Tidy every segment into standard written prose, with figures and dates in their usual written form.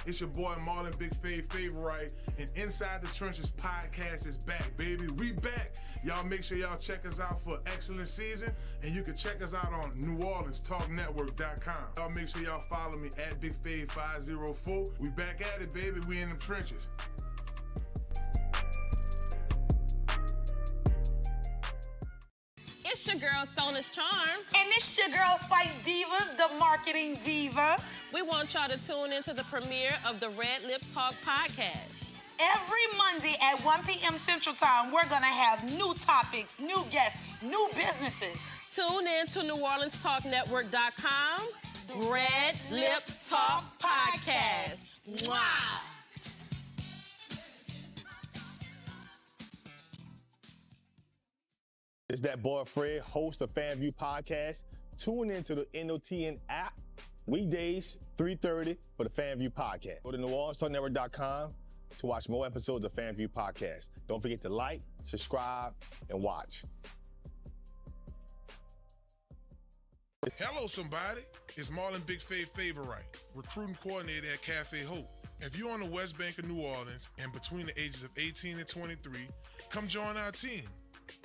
It's your boy Marlon Big Fave Favorite, and Inside the Trenches podcast is back, baby. We back. Y'all make sure y'all check us out for excellent season, and you can check us out on NewOrleansTalkNetwork.com. Y'all make sure y'all follow me at Big Fave 504. We back at it, baby. We in them trenches. It's your girl, Sona's Charm. And it's your girl, Spice Divas, the marketing diva. We want y'all to tune into the premiere of the Red Lip Talk podcast. Every Monday at 1 p.m. Central Time, we're going to have new topics, new guests, new businesses. Tune in to NewOrleansTalkNetwork.com. Red Lip Talk podcast. Mwah! It's that boy Fred, host of FanView Podcast. Tune into the NOTN app weekdays, 3:30 for the FanView Podcast. Go to NewOrleansTalkNetwork.com to watch more episodes of FanView Podcast. Don't forget to like, subscribe, and watch. Hello, somebody. It's Marlon Big Fave Favorite, recruiting coordinator at Cafe Hope. If you're on the West Bank of New Orleans and between the ages of 18 and 23, come join our team.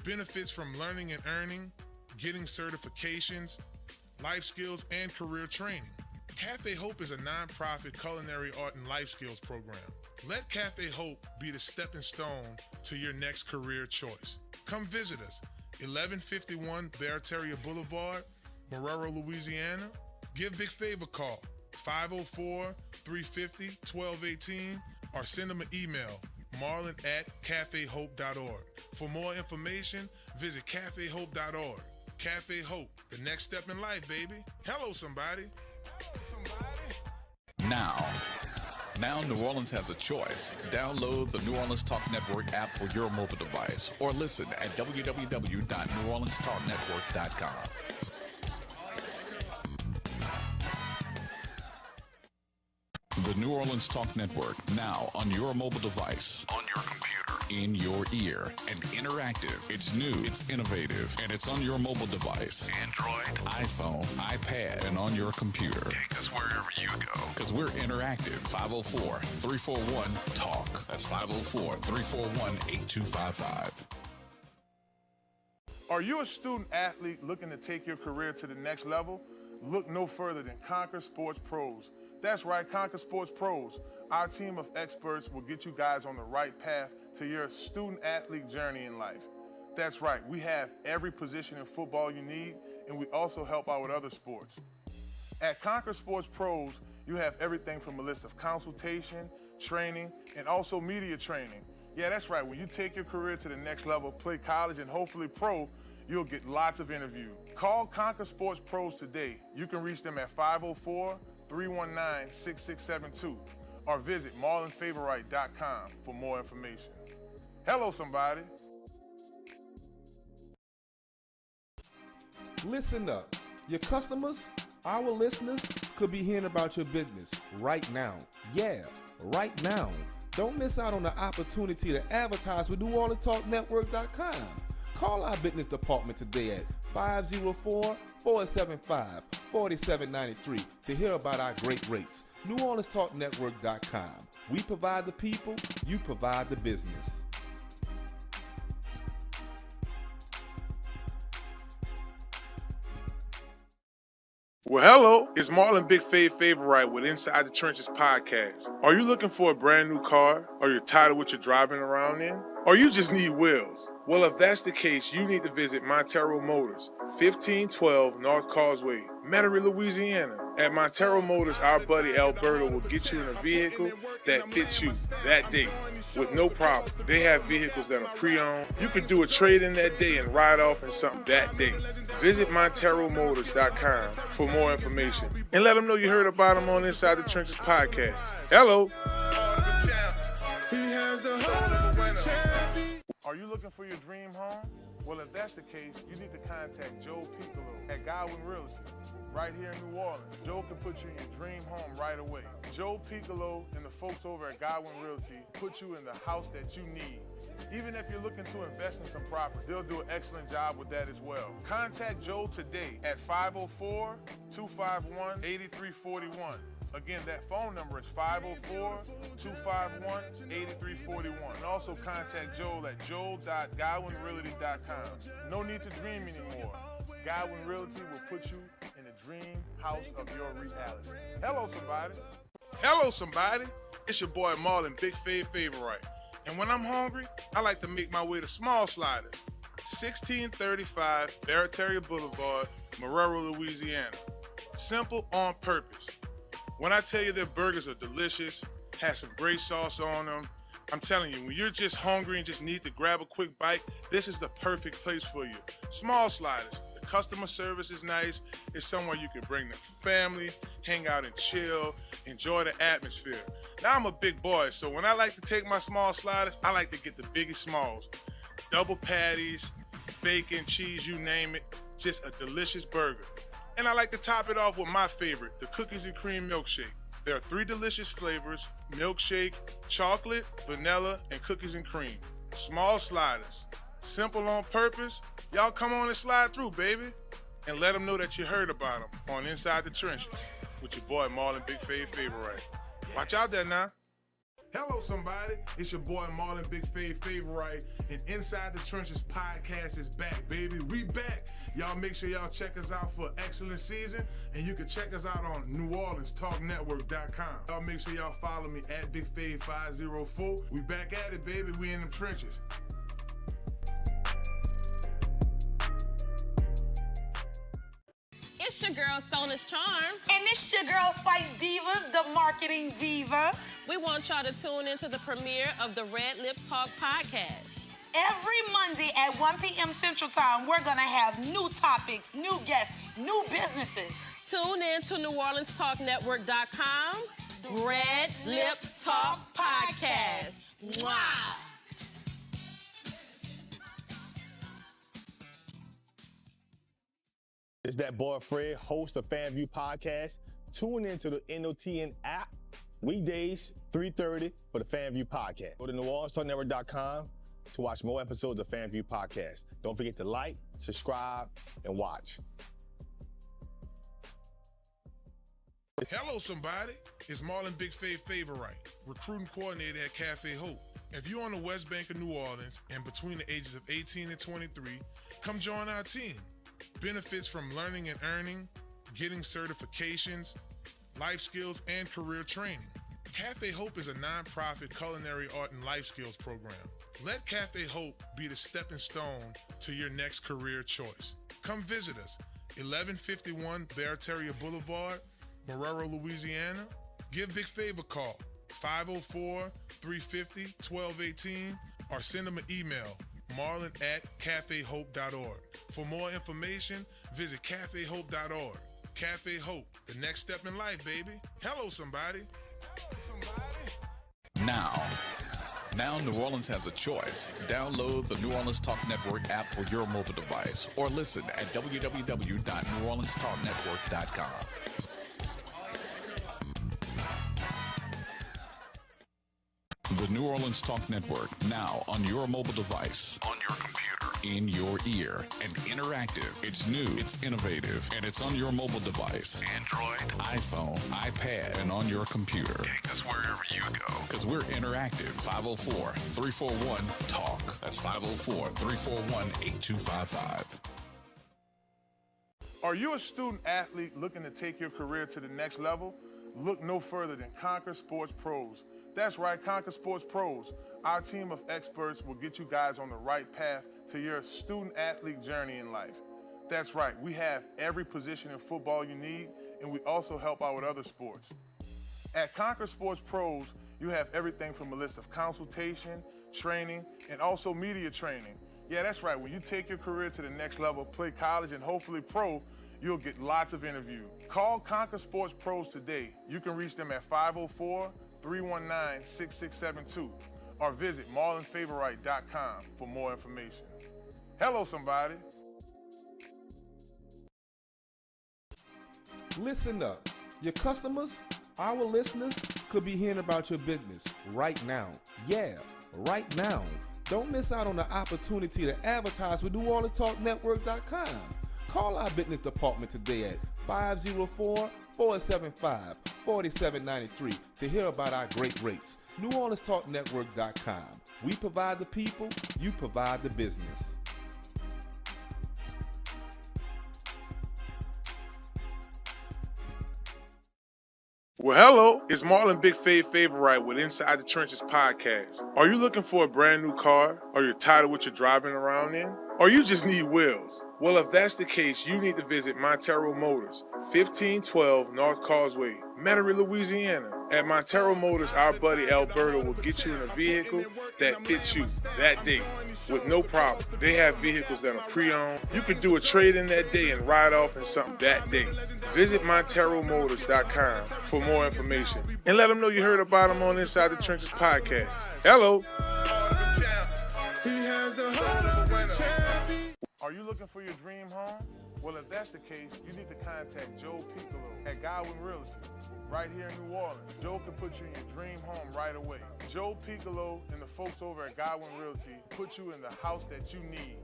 Benefits from learning and earning, getting certifications, life skills, and career training. Cafe Hope is a nonprofit culinary art and life skills program. Let Cafe Hope be the stepping stone to your next career choice. Come visit us, 1151 Barataria Boulevard, Marrero, Louisiana. Give Big Fave a call, 504-350-1218, or send them an email, marlon@cafehope.org. For more information, visit cafehope.org. Cafe Hope, the next step in life, baby. Hello, somebody. Now, New Orleans has a choice. Download the New Orleans Talk Network app for your mobile device or listen at www.NewOrleansTalkNetwork.com. The New Orleans Talk Network, now on your mobile device, on your computer, in your ear, and interactive. It's new, it's innovative, and it's on your mobile device. Android, iPhone, iPad, and on your computer. Take us wherever you go. Because we're interactive. 504-341-TALK. That's 504-341-8255. Are you a student athlete looking to take your career to the next level? Look no further than Conquer Sports Pros. That's right, Conquer Sports Pros. Our team of experts will get you guys on the right path to your student-athlete journey in life. That's right, we have every position in football you need, and we also help out with other sports. At Conquer Sports Pros, you have everything from a list of consultation, training, and also media training. Yeah, that's right, when you take your career to the next level, play college, and hopefully pro, you'll get lots of interviews. Call Conquer Sports Pros today. You can reach them at 504-319-6672 or visit marlonfavorite.com for more information. Hello, somebody. Listen up. Your customers, our listeners, could be hearing about your business right now. Yeah, right now. Don't miss out on the opportunity to advertise with NewOrleansTalkNetwork.com. Call our business department today at 504-475-4793 to hear about our great rates. NewOrleansTalkNetwork.com. We provide the people, you provide the business. Well, hello, it's Marlon Big Fave Favorite with Inside the Trenches podcast. Are you looking for a brand new car? Or you're tired of what you're driving around in? Or you just need wheels? Well, if that's the case, you need to visit Marrero Motors, 1512 North Causeway, Metairie, Louisiana. At Marrero Motors, our buddy Alberto will get you in a vehicle that fits you that day with no problem. They have vehicles that are pre-owned. You could do a trade-in that day and ride off in something that day. Visit MonteroMotors.com for more information and let them know you heard about them on Inside the Trenches podcast. Hello. Are you looking for your dream home? Well, if that's the case, you need to contact Joe Piccolo at Godwin Realty, right here in New Orleans. Joe can put you in your dream home right away. Joe Piccolo and the folks over at Godwin Realty put you in the house that you need. Even if you're looking to invest in some property, they'll do an excellent job with that as well. Contact Joe today at 504-251-8341. Again, that phone number is 504-251-8341. And also contact Joel at joel.godwinrealty.com. No need to dream anymore. Godwin Realty will put you in the dream house of your reality. Hello, somebody. Hello, somebody. It's your boy Marlon, Big Favorite. And when I'm hungry, I like to make my way to Small Sliders, 1635 Barataria Boulevard, Marrero, Louisiana. Simple on purpose. When I tell you their burgers are delicious, have some great sauce on them, I'm telling you, when you're just hungry and just need to grab a quick bite, this is the perfect place for you. Small Sliders. The customer service is nice. It's somewhere you can bring the family, hang out and chill, enjoy the atmosphere. Now I'm a big boy, so when I like to take my Small Sliders, I like to get the biggest smalls. Double patties, bacon, cheese, you name it. Just a delicious burger. And I like to top it off with my favorite, the cookies and cream milkshake. There are 3 delicious flavors: milkshake, chocolate, vanilla, and cookies and cream. Small Sliders. Simple on purpose. Y'all come on and slide through, baby. And let them know that you heard about them on Inside the Trenches with your boy Marlon, Big Favorite. Watch out there now. Hello, somebody. It's your boy Marlon, Big Favorite, and Inside the Trenches podcast is back, baby. We back. Y'all make sure y'all check us out for excellent season, and you can check us out on NewOrleansTalkNetwork.com. Y'all make sure y'all follow me at BigFave504. We back at it, baby. We in them trenches. It's your girl, Sona's Charm. And it's your girl, Spice Divas, the marketing diva. We want y'all to tune into the premiere of the Red Lip Talk podcast. Every Monday at 1 p.m. Central Time, we're going to have new topics, new guests, new businesses. Tune in to NewOrleansTalkNetwork.com. Red Lip Talk podcast. Wow. It's that boy Fred, host of FanView Podcast. Tune into the NOTN app weekdays, 3:30 for the FanView Podcast. Go to NewOrleansTalkNetwork.com to watch more episodes of FanView Podcast. Don't forget to like, subscribe, and watch. Hello, somebody. It's Marlon, Big Favorite, recruiting coordinator at Cafe Hope. If you're on the West Bank of New Orleans and between the ages of 18 and 23, come join our team. Benefits from learning and earning, getting certifications, life skills, and career training. Cafe Hope is a nonprofit culinary art and life skills program. Let Cafe Hope be the stepping stone to your next career choice. Come visit us, 1151 Barataria Boulevard, Marrero, Louisiana. Give Big Fav a call, 504-350-1218, or send them an email, marlon@cafehope.org. For more information, visit cafehope.org. Cafe Hope, the next step in life, baby. Hello, somebody. Hello, somebody. Now New Orleans has a choice. Download the New Orleans Talk Network app for your mobile device or listen at www.neworleanstalknetwork.com. The New Orleans Talk Network, now on your mobile device, on your computer, in your ear, and interactive. It's new, it's innovative, and it's on your mobile device. Android, iPhone, iPad, and on your computer. Take us wherever you go. Because we're interactive. 504-341-TALK. That's 504-341-8255. Are you a student athlete looking to take your career to the next level? Look no further than Conquer Sports Pros. That's right, Conquer Sports Pros. Our team of experts will get you guys on the right path to your student-athlete journey in life. That's right, we have every position in football you need, and we also help out with other sports. At Conquer Sports Pros, you have everything from a list of consultation, training, and also media training. Yeah, that's right, when you take your career to the next level, play college, and hopefully pro, you'll get lots of interviews. Call Conquer Sports Pros today. You can reach them at 504-319-6672 or visit marlonfavorite.com for more information. Hello, somebody. Listen up. Your customers, our listeners, could be hearing about your business right now. Yeah, right now. Don't miss out on the opportunity to advertise with NewOrleansTalkNetwork.com. Call our business department today at 504-475-4600 $47.93 to hear about our great rates. NewOrleansTalkNetwork.com. We provide the people, you provide the business. Well, hello, it's Marlon Big Favorite with Inside the Trenches podcast. Are you looking for a brand new car? Are you tired of what you're driving around in? Or you just need wheels? Well, if that's the case, you need to visit Marrero Motors, 1512 North Causeway, Metairie, Louisiana. At Marrero Motors, our buddy Alberto will get you in a vehicle that fits you that day with no problem. They have vehicles that are pre-owned. You could do a trade-in that day and ride off in something that day. Visit MonteroMotors.com for more information and let them know you heard about them on Inside the Trenches podcast. Hello. Are you looking for your dream home? Well, if that's the case, you need to contact Joe Piccolo at Godwin Realty, right here in New Orleans. Joe can put you in your dream home right away. Joe Piccolo and the folks over at Godwin Realty put you in the house that you need.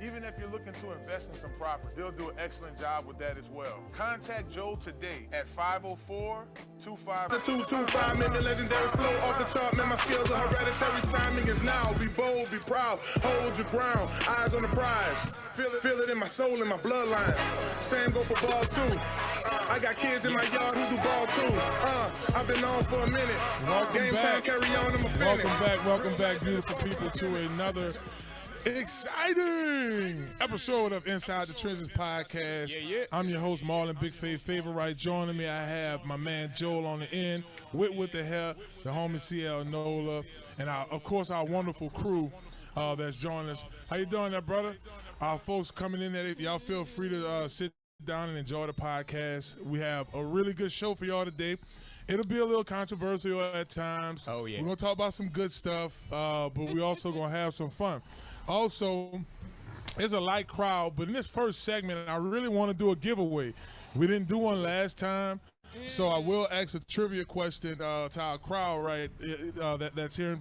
Even if you're looking to invest in some property, they'll do an excellent job with that as well. Contact Joe today at 504-25. The 225, man, the legendary flow off the chart, man, my skills are hereditary. Timing is now. Be bold, be proud, hold your ground, eyes on the prize. Feel it in my soul, in my bloodline. Same go for ball too. I got kids in my yard who do ball too. I've been on for a minute. Game time, carry on, I'm a finish. Welcome back, beautiful people, to another exciting episode of Inside the Trenches podcast. I'm your host, Marlon Big Favorite. Joining me, I have my man Joel on the end, with the hair, the homie CL Nola, and of course our wonderful crew that's joining us. How you doing there, brother? Our folks coming in there, y'all feel free to sit down and enjoy the podcast. We have a really good show for y'all today. It'll be a little controversial at times. Oh, yeah. We're going to talk about some good stuff, but we also going to have some fun. Also, it's a light crowd, but in this first segment, I really want to do a giveaway. We didn't do one last time, so I will ask a trivia question to our crowd that's here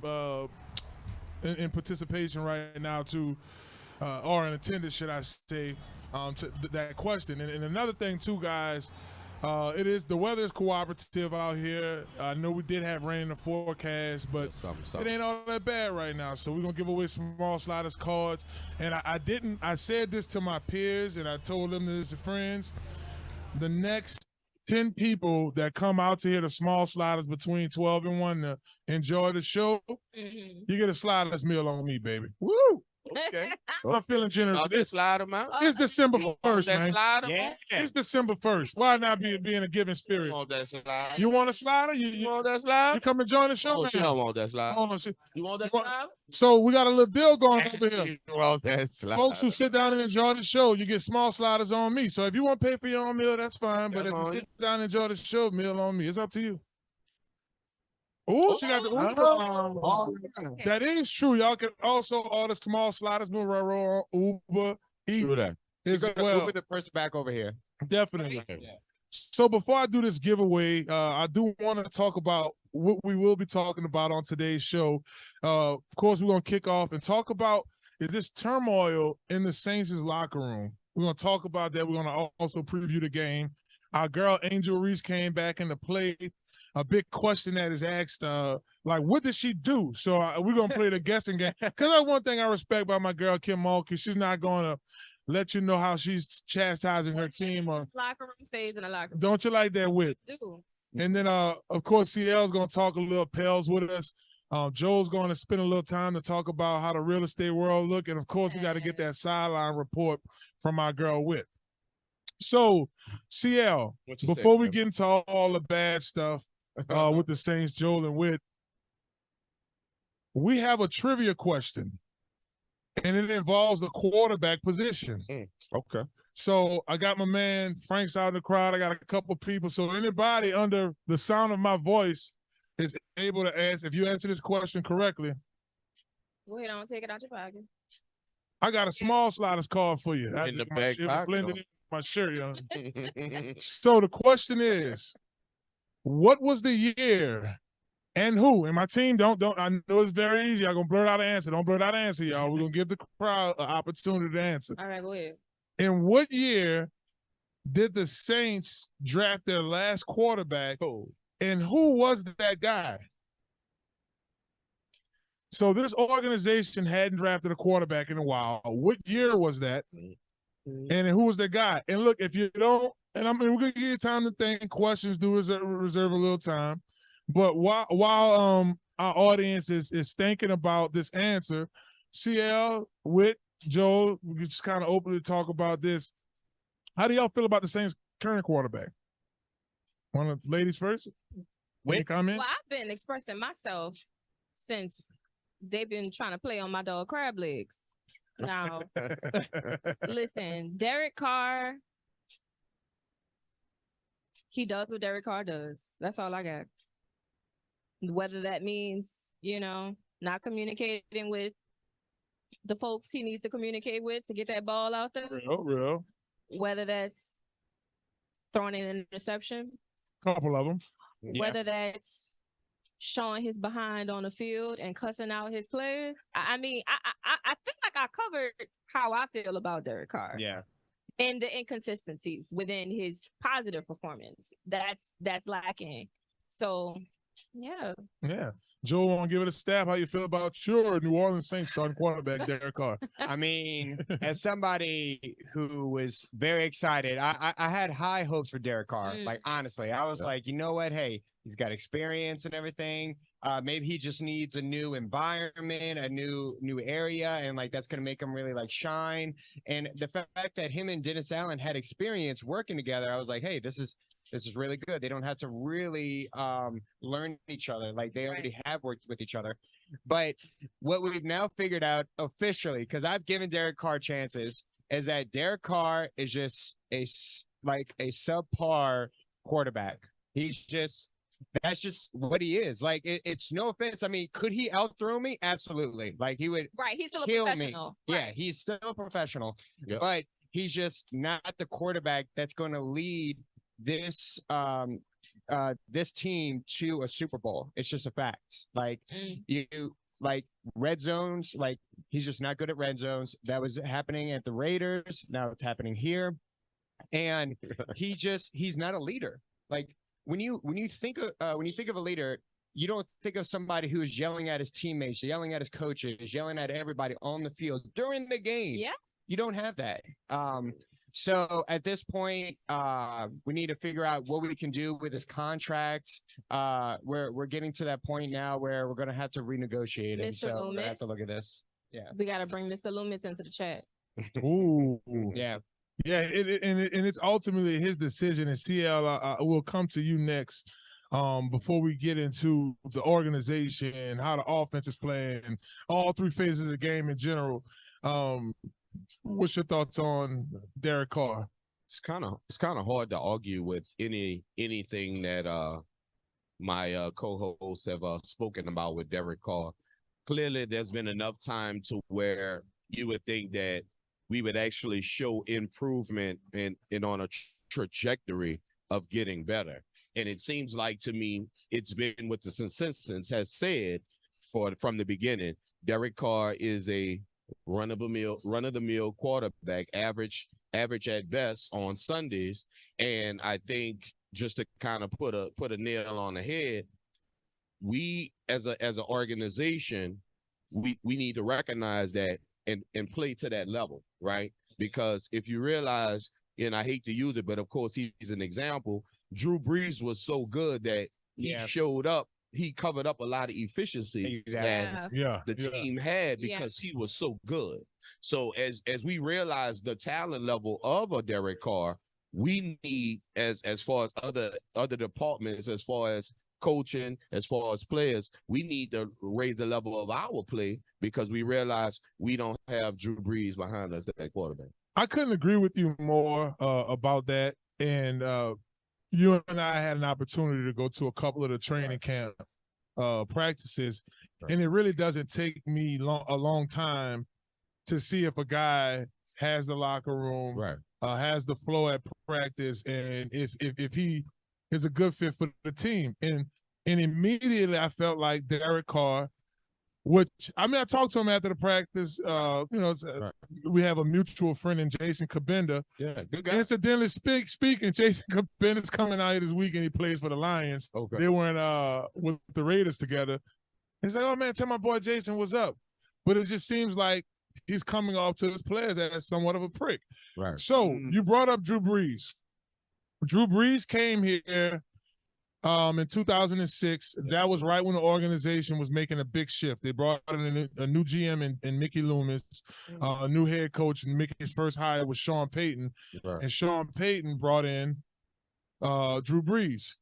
in participation right now or in attendance, should I say, to that question. And another thing, too, guys, the weather is cooperative out here. I know we did have rain in the forecast, but it ain't all that bad right now. So we're gonna give away small sliders cards. And I said this to my peers, and I told them this to friends. The next 10 people that come out to hear the small sliders between 12 and 1 to enjoy the show, you get a sliders meal on me, baby. Woo! Okay. I'm feeling generous. This slide them out. It's December 1st, man. Yeah. It's December 1st. Why not be in a given spirit? You want that slide? You want a slider? You want that slide? You come and join the show, Oh, man. she don't want that slide. Hold on, you want that slide? So we got a little deal going over here. You want that slide? Folks who sit down and enjoy the show, you get small sliders on me. So if you want to pay for your own meal, that's fine. But if you sit down and enjoy the show, meal on me. It's up to you. Oh, she got the That is true. Y'all can also order small sliders, Marrero, Uber Eats as well. Move the person back over here. Definitely. Yeah. So before I do this giveaway, I do want to talk about what we will be talking about on today's show. Of course, we're going to kick off and talk about is this turmoil in the Saints' locker room. We're going to talk about that. We're going to also preview the game. Our girl Angel Reese came back into play. A big question that is asked, what did she do? So we're going to play the guessing game. Because that's one thing I respect about my girl, Kim Mulkey. She's not going to let you know how she's chastising her team. Or locker room stays in the locker room. Don't you like that, Whit? Do. And then, of course, CL's going to talk a little Pels with us. Joe's going to spend a little time to talk about how the real estate world look. And, of course, we got to get that sideline report from our girl, Whit. So, CL, before we get into all the bad stuff, with the Saints, Joel and Whit, we have a trivia question, and it involves the quarterback position. Okay. So I got my man Frank's out in the crowd. I got a couple people. So anybody under the sound of my voice is able to answer. If you answer this question correctly, go ahead on, take it out your pocket. I got a small sliders card for you. In the back pocket. Blended in my shirt, So the question is, what was the year and who? And my team don't. I know it's very easy. I'm gonna blurt out an answer. Don't blurt out an answer, y'all. We're gonna give the crowd an opportunity to answer. All right, go ahead. In what year did the Saints draft their last quarterback And who was that guy? So this organization hadn't drafted a quarterback in a while. What year was that? And who was the guy? And look, if you don't, and I mean, we're gonna give you time to think. Questions do reserve a little time. But while our audience is thinking about this answer, CL, Whit, Joe, we can just kind of openly talk about this. How do y'all feel about the Saints' current quarterback? One of the ladies first. Any comment? Well, I've been expressing myself since they've been trying to play on my dog crab legs. Now, listen, Derek Carr, he does what Derek Carr does. That's all I got. Whether that means, not communicating with the folks he needs to communicate with to get that ball out there. Real. Whether that's throwing an interception. Couple of them. Whether that's showing his behind on the field and cussing out his players. I mean, I feel like I covered how I feel about Derek Carr. Yeah. And the inconsistencies within his positive performance. That's lacking. So, yeah. Yeah. Joe, want to give it a stab? How you feel about your New Orleans Saints starting quarterback, Derek Carr? I mean, as somebody who was very excited, I had high hopes for Derek Carr. Like, honestly, I was like, you know what? Hey, he's got experience and everything. Maybe he just needs a new environment, a new area, and like that's gonna make him really like shine. And the fact that him and Dennis Allen had experience working together, I was like, hey, this is really good. They don't have to really learn each other. Like they already have worked with each other. But what we've now figured out officially, because I've given Derek Carr chances, is that Derek Carr is just a subpar quarterback. That's just what he is. Like it's no offense. I mean, could he outthrow me? Absolutely. Like he would. Right. He's still kill a professional. Me. Right. Yeah, he's still a professional. Yep. But he's just not the quarterback that's going to lead this this team to a Super Bowl. It's just a fact. Like like red zones, like he's just not good at red zones. That was happening at the Raiders. Now it's happening here. And he's not a leader. Like when you think of a leader, you don't think of somebody who is yelling at his teammates, yelling at his coaches, yelling at everybody on the field during the game. Yeah. You don't have that. So at this point, we need to figure out what we can do with his contract. We're getting to that point now where we're going to have to renegotiate it. So we're going to have to look at this. Yeah. We got to bring Mr. Loomis into the chat. Ooh. Yeah. Yeah, and it's ultimately his decision. And CL, I will come to you next before we get into the organization and how the offense is playing and all three phases of the game in general. What's your thoughts on Derek Carr? It's kind of hard to argue with anything that my co-hosts have spoken about with Derek Carr. Clearly, there's been enough time to where you would think that we would actually show improvement and on a trajectory of getting better. And it seems like to me, it's been what the consensus has said from the beginning. Derek Carr is a run-of-the-mill quarterback, average at best on Sundays. And I think just to kind of put a nail on the head, we as an organization, we need to recognize that and play to that level, right? Because if you realize, and I hate to use it, but of course he's an example, Drew Brees was so good that he showed up. He covered up a lot of efficiency that the team had because he was so good. So as we realize the talent level of a Derek Carr, we need as far as other departments, as far as coaching, as far as players, we need to raise the level of our play because we realize we don't have Drew Brees behind us at quarterback. I couldn't agree with you more about that. And you and I had an opportunity to go to a couple of the training camp practices, and it really doesn't take me a long time to see if a guy has the locker room, has the flow at practice, and if he is a good fit for the team. And immediately I felt like Derek Carr Which I mean, I talked to him after the practice. We have a mutual friend in Jason Kabenda. Yeah, good guy. Incidentally speaking, Jason Kabenda's coming out here this weekend. He plays for the Lions. Okay. They were in with the Raiders together. He's like, "Oh man, tell my boy Jason what's up." But it just seems like he's coming off to his players as somewhat of a prick. Right. So you brought up Drew Brees. Drew Brees came here in 2006. That was right when the organization was making a big shift. They brought in a new GM in Mickey Loomis, a new head coach, and Mickey's first hire was Sean Payton. Right. And Sean Payton brought in Drew Brees.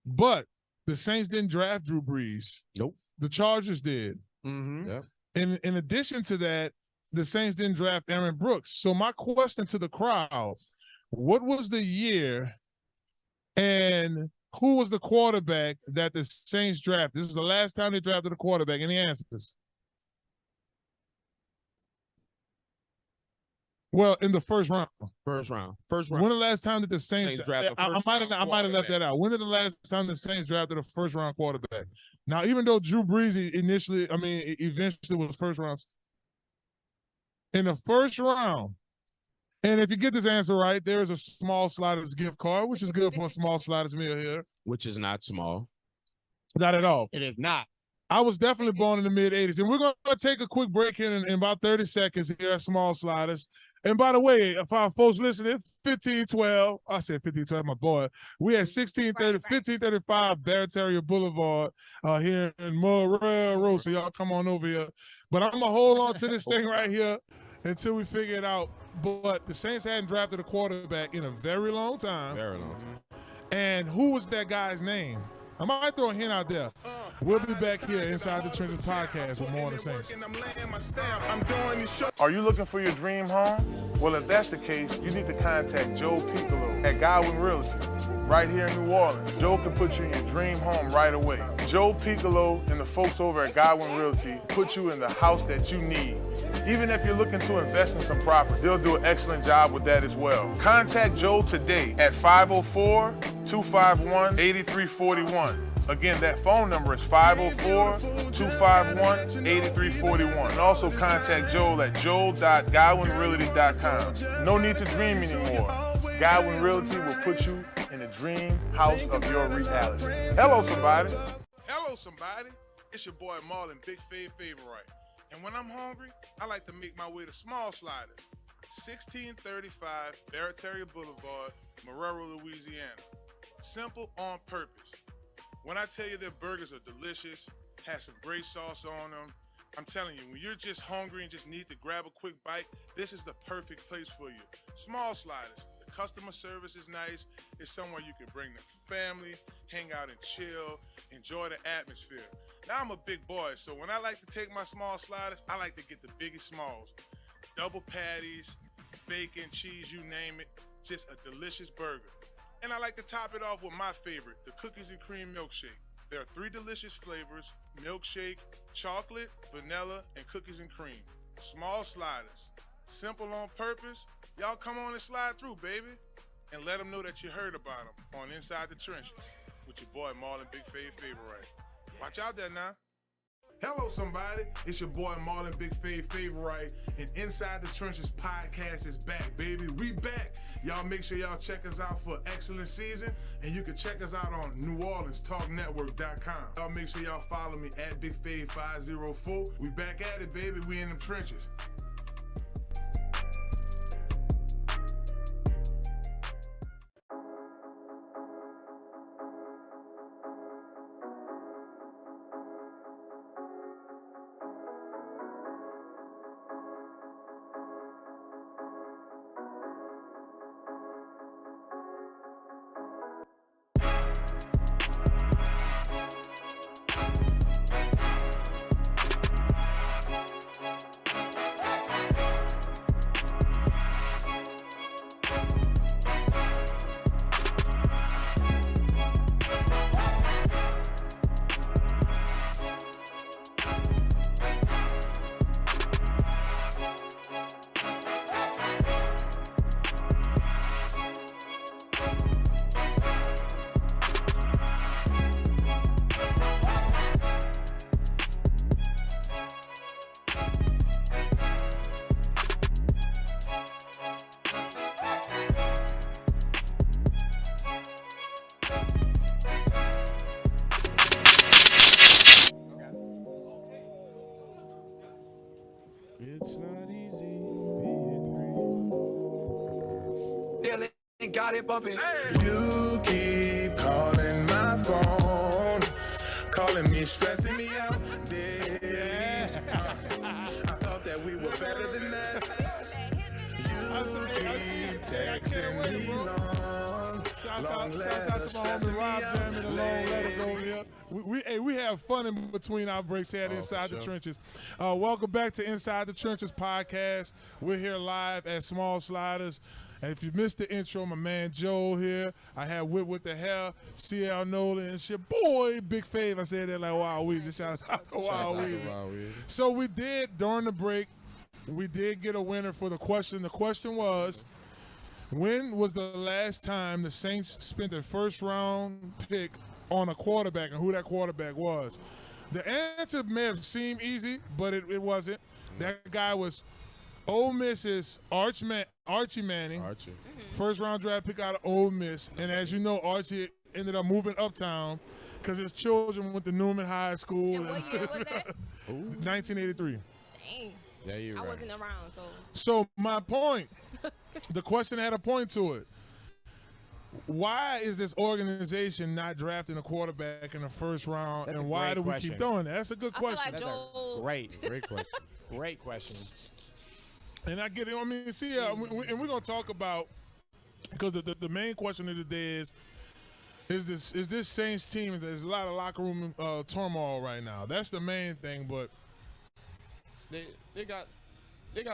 But the Saints didn't draft Drew Brees. Nope. The Chargers did. Mm-hmm. Yeah. In addition to that, the Saints didn't draft Aaron Brooks. So my question to the crowd, what was the year and who was the quarterback that the Saints drafted? This is the last time they drafted a quarterback. Any answers? Well, in the first round. First round. When the last time did the Saints drafted a I might have left that out. When did the last time the Saints drafted a first round quarterback? Now, even though Drew Brees eventually was first round. In the first round, and if you get this answer right, there is a Small Sliders gift card, which is good for a Small Sliders meal here. Which is not small. Not at all. It is not. I was definitely born in the mid-'80s. And we're going to take a quick break here in about 30 seconds here at Small Sliders. And by the way, if our folks listening, 1512, I said 1512, my boy. We at 1535 Barataria Boulevard here in Marrero. So y'all come on over here. But I'm going to hold on to this thing right here until we figure it out. But the Saints hadn't drafted a quarterback in a very long time. Very long time. And who was that guy's name? I might throw a hint out there. We'll be back here inside the Trenches podcast with more on the Saints. Are you looking for your dream home? Well, if that's the case, you need to contact Joe Piccolo at Godwin Realty, right here in New Orleans. Joe can put you in your dream home right away. Joe Piccolo and the folks over at Godwin Realty put you in the house that you need. Even if you're looking to invest in some property, they'll do an excellent job with that as well. Contact Joe today at 504-251-8341. Again, that phone number is 504-251-8341. And also contact Joel at joel.godwinrealty.com. No need to dream anymore. Godwin Realty will put you in the dream house of your reality. Hello, somebody. Hello, somebody. It's your boy Marlon, Big Favorite. And when I'm hungry, I like to make my way to Small Sliders, 1635 Barataria Boulevard, Marrero, Louisiana. Simple on purpose. When I tell you their burgers are delicious, has some great sauce on them, I'm telling you, when you're just hungry and just need to grab a quick bite, this is the perfect place for you. Small Sliders. The customer service is nice. It's somewhere you can bring the family, hang out and chill, enjoy the atmosphere. Now I'm a big boy, so when I like to take my Small Sliders, I like to get the biggest smalls. Double patties, bacon, cheese, you name it. Just a delicious burger. And I like to top it off with my favorite, the cookies and cream milkshake. There are 3 delicious flavors: milkshake, chocolate, vanilla, and cookies and cream. Small Sliders. Simple on purpose. Y'all come on and slide through, baby. And let them know that you heard about them on Inside the Trenches with your boy Marlon Big Favorite. Watch out there now. Hello, somebody. It's your boy Marlon Big Favorite, and Inside the Trenches podcast is back, baby. We back. Y'all make sure y'all check us out for excellent season, and you can check us out on NewOrleansTalkNetwork.com. Y'all make sure y'all follow me at BigFave504. We back at it, baby. We in them trenches. It's not easy being Dylan got it bumping. You keep calling my phone, calling me, stressing me out. I thought that we were better than that. You keep texting me long letters, stressing me out. We have fun in between our breaks here at Inside the Trenches. Welcome back to Inside the Trenches podcast. We're here live at Small Sliders. And if you missed the intro, my man Joel here. I had Whit with the hair, CL Nolan, and shit. Boy, Big Fave. I said that like Wild Weezy. Shout out to Wild Weezy. So we did, during the break, we did get a winner for the question. The question was, when was the last time the Saints spent their first round pick on a quarterback and who that quarterback was? The answer may have seemed easy, but it wasn't. That guy was Ole Miss's Archie Manning. First round draft pick out of Ole Miss. And as you know, Archie ended up moving uptown because his children went to Newman High School. And what year was that? 1983. Dang. Yeah, you're I right. wasn't around, so. So my point, the question had a point to it. Why is this organization not drafting a quarterback in the first round, and why do we keep doing that? That's a good question. I feel like Joel. Great question. Great question. And I get it. I mean, see, and we're going to talk about, because the main question of the day is this Saints team, there's a lot of locker room turmoil right now. That's the main thing, but They got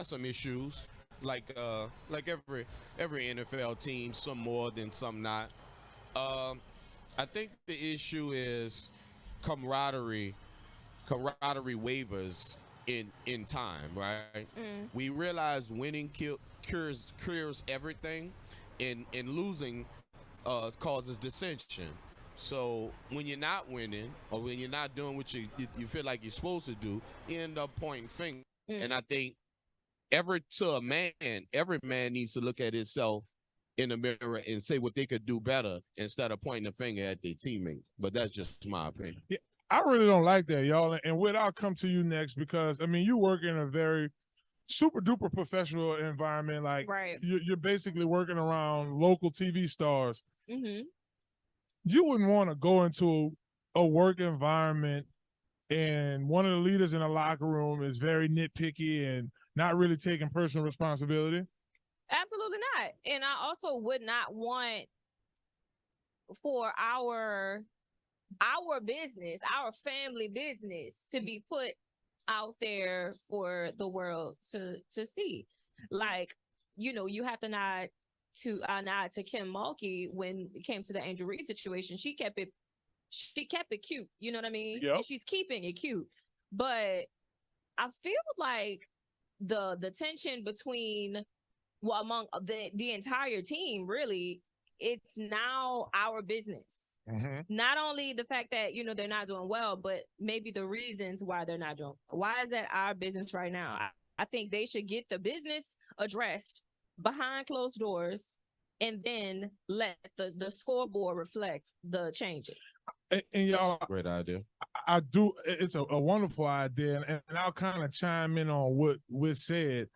some issues, like every NFL team, some more than some not. I think the issue is camaraderie waivers in time, right? We realize winning cures everything, and losing causes dissension. So when you're not winning, or when you're not doing what you feel like you're supposed to do, you end up pointing fingers. And I think every man needs to look at himself in the mirror and say what they could do better instead of pointing a finger at their teammates. But that's just my opinion. yeah, I really don't like that, y'all. And Whit, I'll come to you next because, I mean, you work in a very super duper professional environment. Like, Right. you're basically working around local TV stars. Mm-hmm. You wouldn't want to go into a work environment and one of the leaders in the locker room is very nitpicky and not really taking personal responsibility. Absolutely not. And I also would not want for our business, our family business, to be put out there for the world to see. Like, you know, you have to nod to Kim Mulkey when it came to the Angel Reed situation. She kept it cute. You know what I mean? Yep. And she's keeping it cute. But I feel like the tension between, well, among the entire team, really, it's now our business. Not only the fact that, you know, they're not doing well, but maybe the reasons why they're not doing. Why is that our business right now? I think they should get the business addressed behind closed doors and then let the scoreboard reflect the changes. And y'all, Great idea. I do. It's a wonderful idea, and I'll kind of chime in on what Whit said.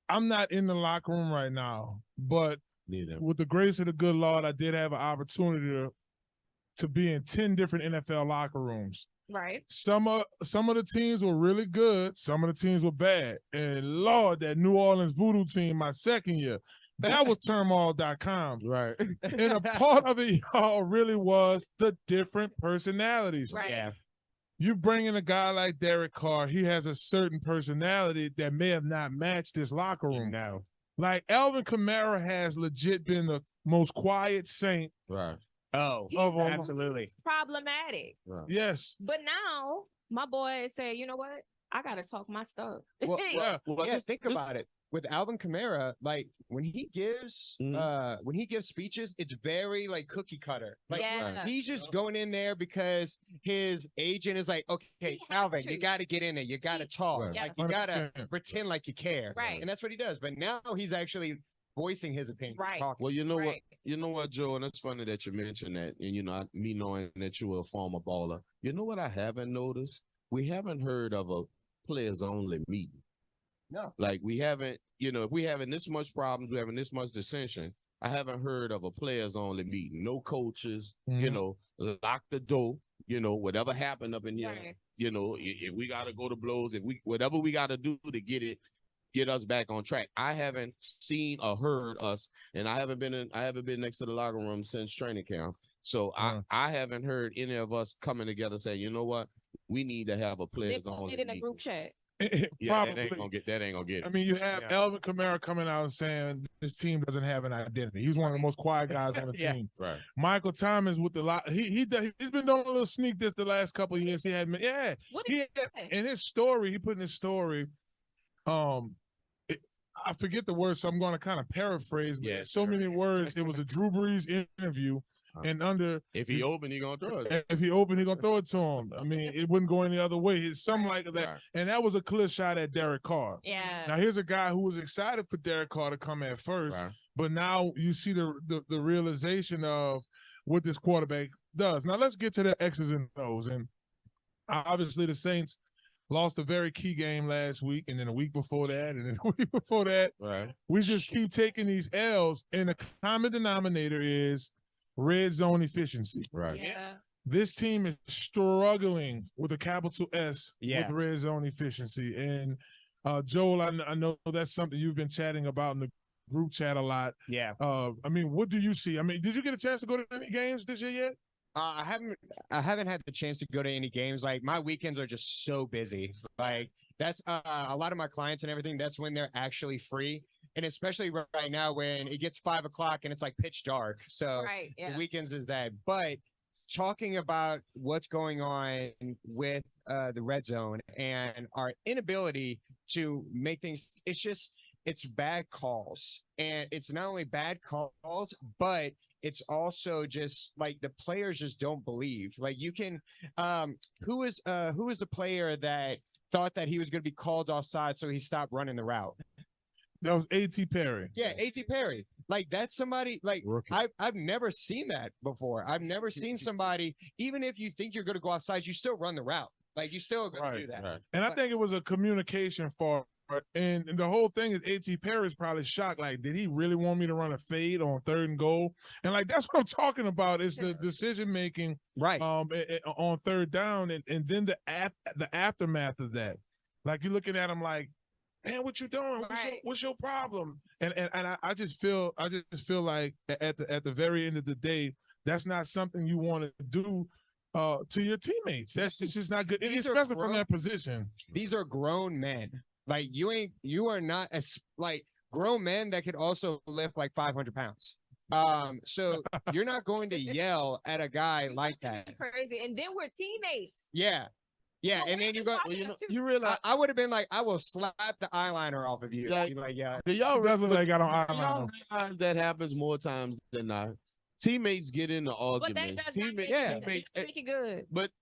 I'm not in the locker room right now, but Neither. with the grace of the good Lord, I did have an opportunity to be in 10 different NFL locker rooms. Right. Some of the teams were really good. Some of the teams were bad. And Lord, that New Orleans Voodoo team, my second year, that was turmoil.com. Right. And a part of it, y'all, really was the different personalities. Right. Yeah. You bring in a guy like Derek Carr, he has a certain personality that may have not matched this locker room. No. Like Alvin Kamara has legit been the most quiet Saint. Right. Oh, He's absolutely. problematic. Right. Yes. But now my boy say, you know what? I gotta talk my stuff. Well, Yeah. think about it. With Alvin Kamara, like when he gives speeches, it's very like cookie cutter. Like Yeah. he's just going in there because his agent is like, okay, He has Alvin, to. you got to get in there. You got to talk. Right. Like you got to 100%. pretend like you care. Right. And that's what he does. But now he's actually voicing his opinion. Right. Talking. Well, you know Right. what, Joe, and it's funny that you mentioned that, and you know, me knowing that you were a former baller. You know what I haven't noticed? We haven't heard of a players only meeting. No. Like we haven't, if we having this much problems, we're having this much dissension. I haven't heard of a players only meeting. No coaches, lock the door, whatever happened up in here, Right. If we gotta go to blows, whatever we gotta do to get us back on track. I haven't seen or heard us, and I haven't been next to the locker room since training camp. So I haven't heard any of us coming together saying, you know what, we need to have a players only They put it in a meeting. group chat. Yeah, that ain't gonna get it. I mean, you have Alvin Kamara coming out and saying this team doesn't have an identity. He's one of the most quiet guys on the team. Right. Michael Thomas with the lot. He's been doing a little sneak this the last couple of years. He had in his story. He put in his story. I forget the words, so I'm going to kind of paraphrase. But so many words. It was a Drew Brees interview. And if he open, he gonna throw it. If he open, he gonna throw it to him. I mean, it wouldn't go any other way. It's something like that. Right. And that was a clear shot at Derek Carr. Yeah. Now here's a guy who was excited for Derek Carr to come at first, but now you see the realization of what this quarterback does. Now let's get to the X's and O's. And obviously the Saints lost a very key game last week, and then a week before that, and then a week before that. Right. We just keep taking these L's, and the common denominator is red zone efficiency. Right. Yeah. This team is struggling with a capital S Yeah. with red zone efficiency. And Joel, I know that's something you've been chatting about in the group chat a lot. Yeah. I mean, what do you see? I mean, did you get a chance to go to any games this year yet? I haven't had the chance to go to any games. Like my weekends are just so busy. Like that's a lot of my clients and everything. That's when they're actually free. And especially right now when it gets 5 o'clock and it's like pitch dark. So the weekends is that. But talking about what's going on with the red zone and our inability to make things, it's bad calls. And it's not only bad calls, but it's also just like the players just don't believe. Like you can, who is the player that thought that he was going to be called offside, so he stopped running the route? That was A.T. Perry. Yeah, A.T. Perry. Like that's somebody like I've never seen that before. I've never seen somebody, even if you think you're going to go offside, you still run the route. Like you still going to do that. Right. And I think it was a communication fault. And the whole thing is A.T. Perry's probably shocked. Like, did he really want me to run a fade on 3rd and goal? And like that's what I'm talking about. Is the decision making on 3rd down, and then the aftermath of that. Like you're looking at him like, man, what you doing? What's your problem? And I just feel like at the very end of the day, that's not something you want to do to your teammates. That's just not good, especially from that position. These are grown men. Like you are not as like grown men that could also lift like 500 pounds. So you're not going to yell at a guy like that. Crazy. And then we're teammates. Yeah. Yeah, and then you go. You realize I would have been like, I will slap the eyeliner off of you. Like, yeah. Do y'all definitely got on eyeliner? Y'all realize that happens more times than not. Teammates get into arguments. But that does not make it good. But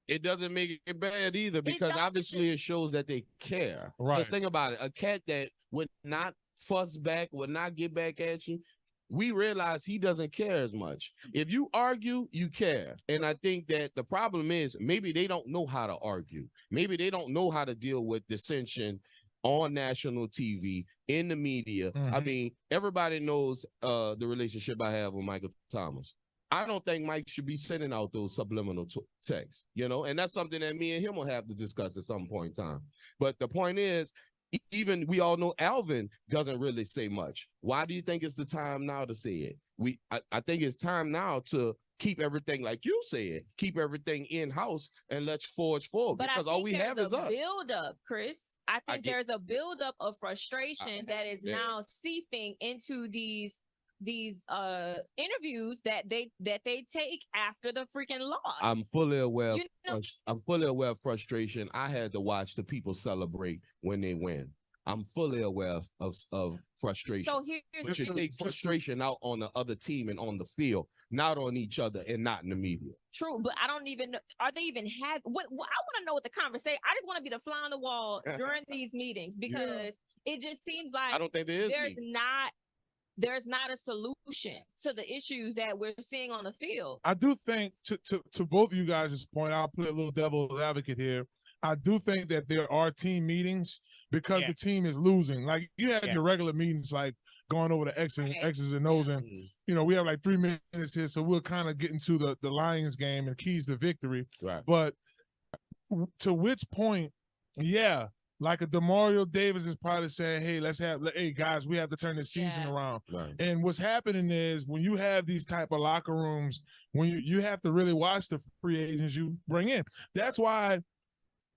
it doesn't make it bad either, because obviously it shows that they care. Right. Just think about it. A cat that would not fuss back, would not get back at you, we realize he doesn't care as much. If you argue, you care. And I think that the problem is maybe they don't know how to argue. Maybe they don't know how to deal with dissension on national TV, in the media. I mean, everybody knows the relationship I have with Michael Thomas. I don't think Mike should be sending out those subliminal texts, and that's something that me and him will have to discuss at some point in time. But the point is, even we all know Alvin doesn't really say much. Why do you think it's the time now to say it? I think it's time now to keep everything, like you said, keep everything in-house and let's forge forward, because all we have is us. Build up, Chris. I think there's a buildup of frustration that is now seeping into these interviews that they take after the freaking loss. I'm fully aware. I'm fully aware of frustration. I had to watch the people celebrate when they win. I'm fully aware of frustration. So but you take frustration out on the other team and on the field, not on each other and not in the media. True, but I don't even know. Are they even have what? I want to know what the conversation. I just want to be the fly on the wall during these meetings, because it just seems like I don't think there is. There's not a solution to the issues that we're seeing on the field. I do think, to both of you guys' point, I'll play a little devil's advocate here. I do think that there are team meetings because the team is losing. Like you have your regular meetings, like going over the X's and O's, and we have like 3 minutes here, so we'll kind of get into the Lions game and keys to victory. Right. But to which point, like a Demario Davis is probably saying, hey guys, we have to turn this season around. Right. And what's happening is when you have these type of locker rooms, when you have to really watch the free agents you bring in. That's why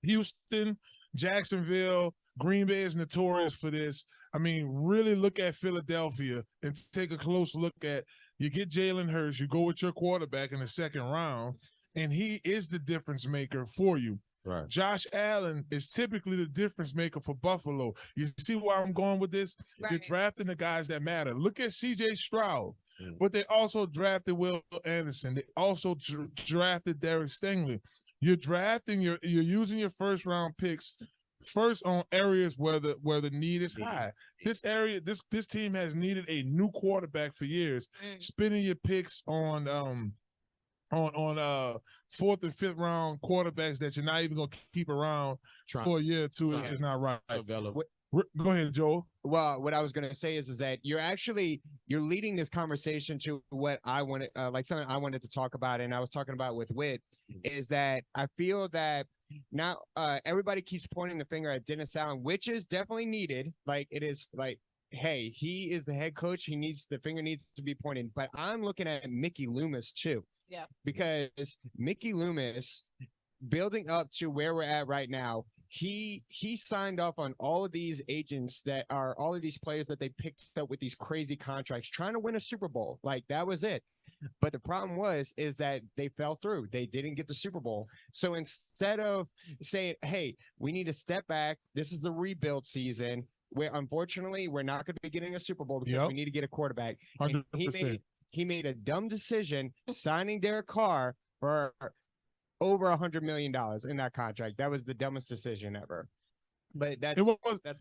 Houston, Jacksonville, Green Bay is notorious for this. I mean, really look at Philadelphia and take a close look at, you get Jalen Hurts, you go with your quarterback in the second round, and he is the difference maker for you. Right. Josh Allen is typically the difference maker for Buffalo. You see where I'm going with this? Right. You're drafting the guys that matter. Look at C.J. Stroud, but they also drafted Will Anderson. They also drafted Derek Stingley. You're drafting you're using your first round picks first on areas where the need is high. This team has needed a new quarterback for years. Spending your picks on fourth and fifth round quarterbacks that you're not even gonna keep around for a year or two is not right. Go ahead, Joel. Well, what I was going to say is that you're leading this conversation to what I wanted, like something I wanted to talk about, and I was talking about with Whit, is that I feel that now everybody keeps pointing the finger at Dennis Allen, which is definitely needed. Like it is like, hey, he is the head coach. The finger needs to be pointed. But I'm looking at Mickey Loomis too. Yeah. Because Mickey Loomis, building up to where we're at right now, he signed off on all of these agents that are all of these players that they picked up with these crazy contracts, trying to win a Super Bowl. Like that was it. But the problem is that they fell through. They didn't get the Super Bowl. So instead of saying, hey, we need to step back, this is the rebuild season, where unfortunately we're not going to be getting a Super Bowl because we need to get a quarterback. And he made a dumb decision signing Derek Carr for over $100 million in that contract. That was the dumbest decision ever. But that's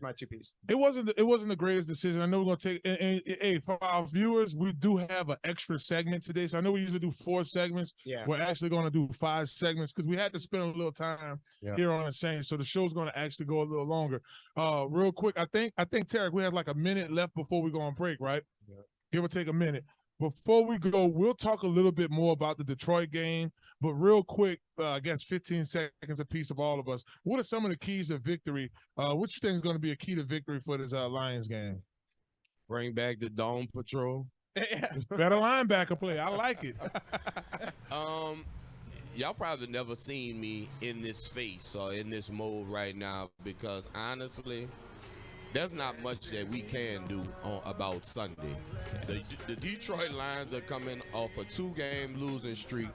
my two piece. It wasn't the greatest decision. I know we're gonna take. And for our viewers, we do have an extra segment today. So I know we usually do 4 segments. Yeah. We're actually gonna do 5 segments because we had to spend a little time here on the Saints. So the show's gonna actually go a little longer. Real quick, I think Tarek, we have like a minute left before we go on break, right? Yeah. Give or take a minute. Before we go, we'll talk a little bit more about the Detroit game, but real quick, I guess 15 seconds a piece of all of us. What are some of the keys of victory? What you think is going to be a key to victory for this Lions game? Bring back the Dome Patrol. Better linebacker play. I like it. Y'all probably never seen me in this space or in this mode right now because honestly, there's not much that we can do about Sunday. The Detroit Lions are coming off a 2-game losing streak,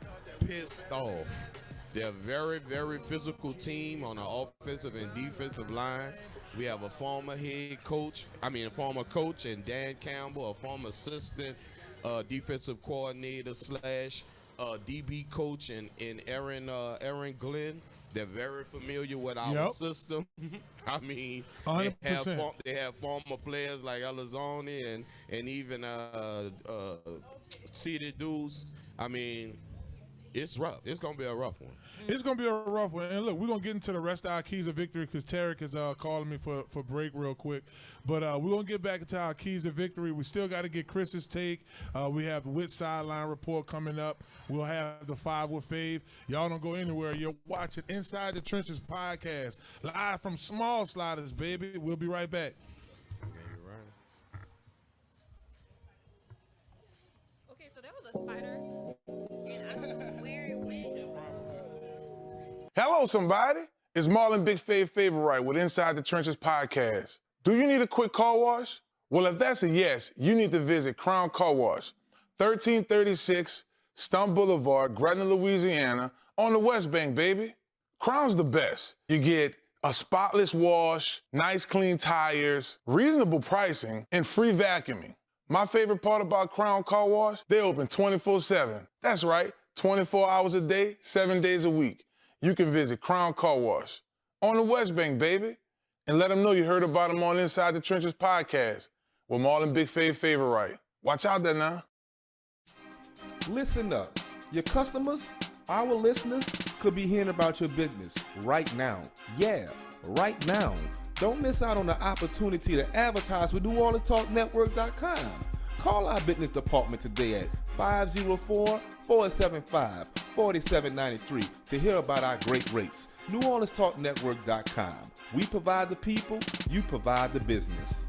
pissed off. They're a very, very physical team on the offensive and defensive line. We have a former coach and Dan Campbell, a former assistant defensive coordinator / DB coach and Aaron Glenn. They're very familiar with our system. I mean, 100%. They have former players like Elizondo and even Cedar Deuce. I mean, it's rough. It's going to be a rough one. It's going to be a rough one. And look, we're going to get into the rest of our keys of victory because Tarek is calling me for break real quick. But we're going to get back into our keys of victory. We still got to get Chris's take. We have the Whit Sideline Report coming up. We'll have the 5 with Fave. Y'all don't go anywhere. You're watching Inside the Trenches podcast live from Small Sliders, baby. We'll be right back. Okay, so there was a spider, and I don't know where it went. Hello, somebody. It's Marlon Big Favorite with Inside the Trenches podcast. Do you need a quick car wash? Well, if that's a yes, you need to visit Crown Car Wash, 1336 Stump Boulevard, Gretna, Louisiana, on the West Bank, baby. Crown's the best. You get a spotless wash, nice clean tires, reasonable pricing, and free vacuuming. My favorite part about Crown Car Wash, they open 24/7. That's right, 24 hours a day, 7 days a week. You can visit Crown Car Wash on the West Bank, baby, and let them know you heard about them on Inside the Trenches podcast with Marlon Big Favorite. Watch out there now. Listen up. Your customers, our listeners, could be hearing about your business right now. Yeah, right now. Don't miss out on the opportunity to advertise with NewOrleansTalkNetwork.com. Call our business department today at 504-475-4793 to hear about our great rates. NewOrleansTalkNetwork.com. We provide the people, you provide the business.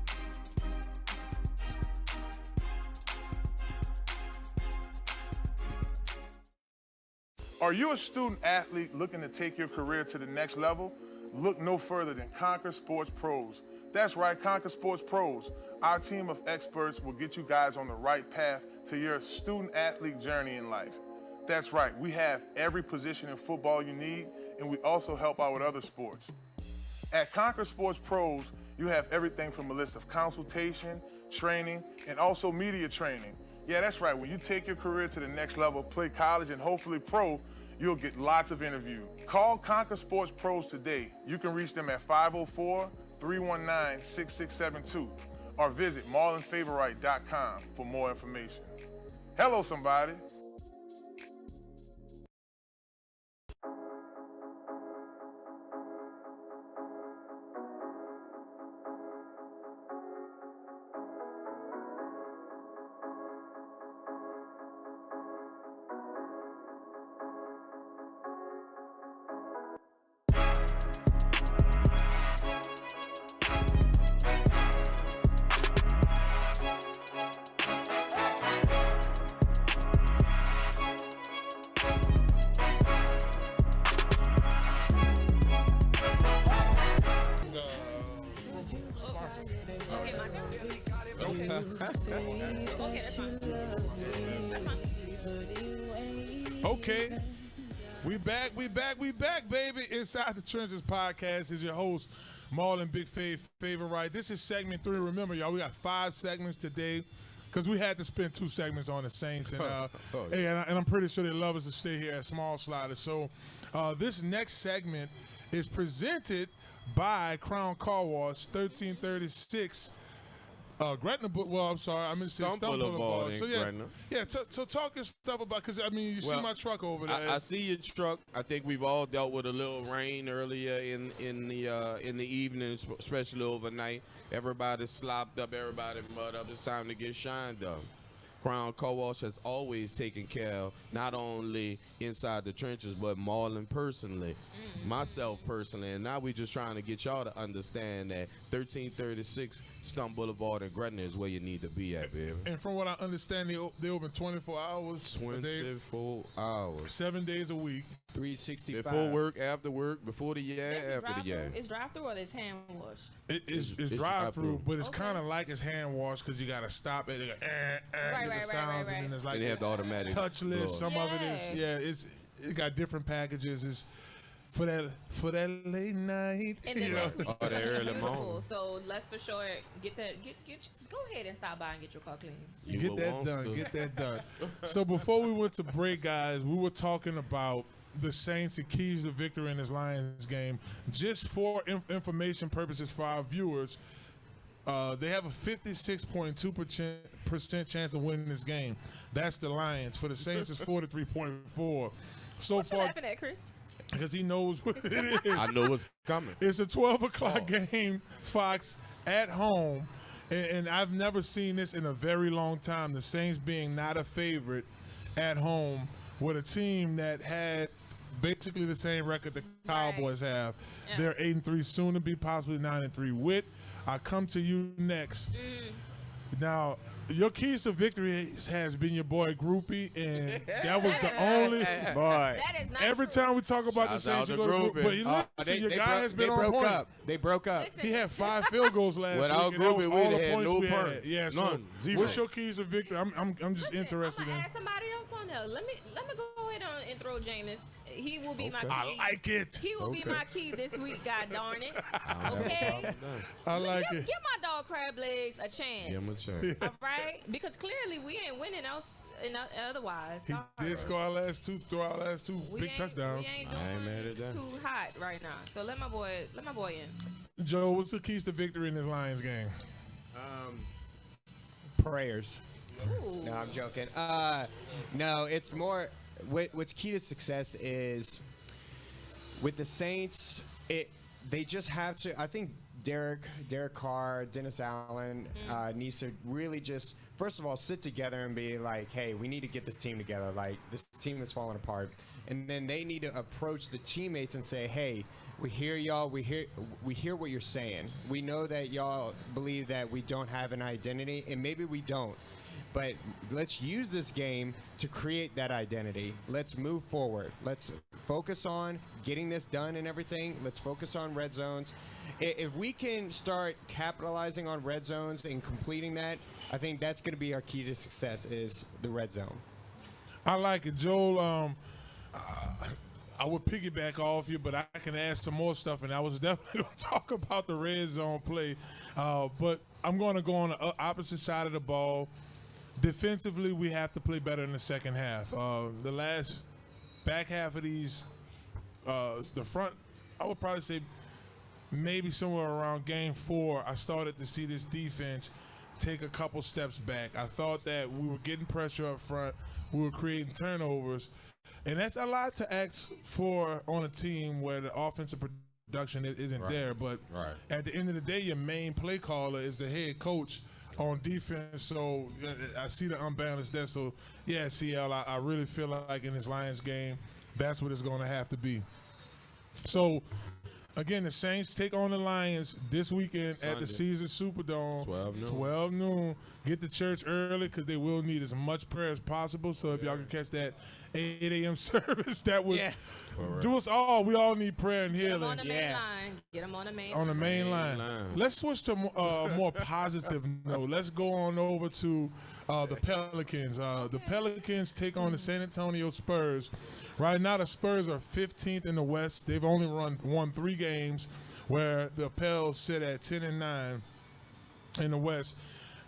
Are you a student athlete looking to take your career to the next level? Look no further than Conquer Sports Pros. That's right, Conquer Sports Pros. Our team of experts will get you guys on the right path to your student athlete journey in life. That's right, we have every position in football you need, and we also help out with other sports. At Conquer Sports Pros, you have everything from a list of consultation, training, and also media training. Yeah, that's right, when you take your career to the next level, play college and hopefully pro, you'll get lots of interviews. Call Conquer Sports Pros today. You can reach them at 504-319-6672 or visit marlonfavorite.com for more information. Hello, somebody. Okay, we back, baby. Inside the Trenches podcast is your host, Marlon Big Favorite. This is segment 3. Remember, y'all, we got 5 segments today because we had to spend 2 segments on the Saints, and and I'm pretty sure they love us to stay here at Small Sliders. So this next segment is presented by Crown Car Wash, 1336. Gretna, well, I'm sorry, I meant to say Stump Boulevard. So so talk your stuff about, because I mean, you see my truck over there. I see your truck. I think we've all dealt with a little rain earlier in the evening, especially overnight. Everybody's slopped up, everybody mud up. It's time to get shined up. Crown Car Wash has always taken care of not only inside the trenches, but Marlon personally, myself personally, and now we just trying to get y'all to understand that 1336 Stump Boulevard in Gretna is where you need to be at, baby. And from what I understand, they open 24 hours. 24 hours. 7 days a week. 365. Before work, after work, before the after the It's drive-through or it's hand wash? It's drive-through, but it's kind of like it's hand wash because you got to stop it. Get the sounds, and then it's like they have the automatic touchless. Some of it is, it got different packages. It's for that late night. And then next week, that early morning. So let's for sure get go ahead and stop by and get your car clean. Get that done. So before we went to break, guys, we were talking about the Saints and keys to victory in this Lions game. Just for information purposes for our viewers, they have a 56.2% chance of winning this game. That's the Lions. For the Saints, it's 43.4. So what far, you laughing at, Chris? because he knows what it is. I know what's coming. It's a 12 o'clock game, Fox at home, and I've never seen this in a very long time. The Saints being not a favorite at home with a team that had basically the same record the Cowboys have. Yeah. They're 8-3, soon to be possibly 9-3. Whit, I come to you next. Now, your keys to victory has been your boy Groupie, and that was the only boy. That is not Every true. time we talk about the Saints, you go to Groupie. But you listen, your guy has been on point. They broke up. Listen, He had 5 field goals last Without week, and that was Groupie, all we'd the have points no we point. had. Yeah, so None. Zero. what's your keys to victory? I'm just interested I'm gonna in. add somebody else on there. Let me go ahead and throw Jameis. He will be my key. I like it. He will be my key this week, god darn it. Okay? I like it. Give my dog Crab Legs a chance. Give him a chance. All right? Because clearly we ain't winning else otherwise. He did score our last 2 big touchdowns. We ain't I ain't mad at doing that. too hot right now. So let my boy in. Joe, what's the keys to victory in this Lions game? Prayers. Ooh. No, I'm joking. No, it's more. What's key to success is with the Saints, they just have to. I think Derek Carr, Dennis Allen needs to really just, first of all, sit together and be like, hey, we need to get this team together. Like, this team is falling apart. And then they need to approach the teammates and say, hey, we hear y'all. We hear what you're saying. We know that y'all believe that we don't have an identity, and maybe we don't. But let's use this game to create that identity. Let's move forward. Let's focus on getting this done and everything. Let's focus on red zones. If we can start capitalizing on red zones and completing that, I think that's going to be our key to success, is the red zone. I like it, Joel. I would piggyback off you, but I can add some more stuff, and I was definitely going to talk about the red zone play. But I'm going to go on the opposite side of the ball. Defensively, we have to play better in the second half. The last back half of these, the front, I would probably say maybe somewhere around game 4, I started to see this defense take a couple steps back. I thought that we were getting pressure up front. We were creating turnovers. And that's a lot to ask for on a team where the offensive production isn't there. But at the end of the day, your main play caller is the head coach on defense. So I see the unbalance there. So, yeah, CL, I really feel like in this Lions game, that's what it's going to have to be. So, again, the Saints take on the Lions this weekend Sunday at the Caesars Superdome. 12 noon. Get to church early because they will need as much prayer as possible. So if y'all can catch that 8 a.m. service, that would do us all. We all need prayer and healing. Get them on the main line. Get them on the main line. On the main line. Let's switch to a more positive note. Let's go on over to the Pelicans. The Pelicans take on the San Antonio Spurs. Right now, the Spurs are 15th in the West. They've only won 3 games, where the Pels sit at 10-9 in the West.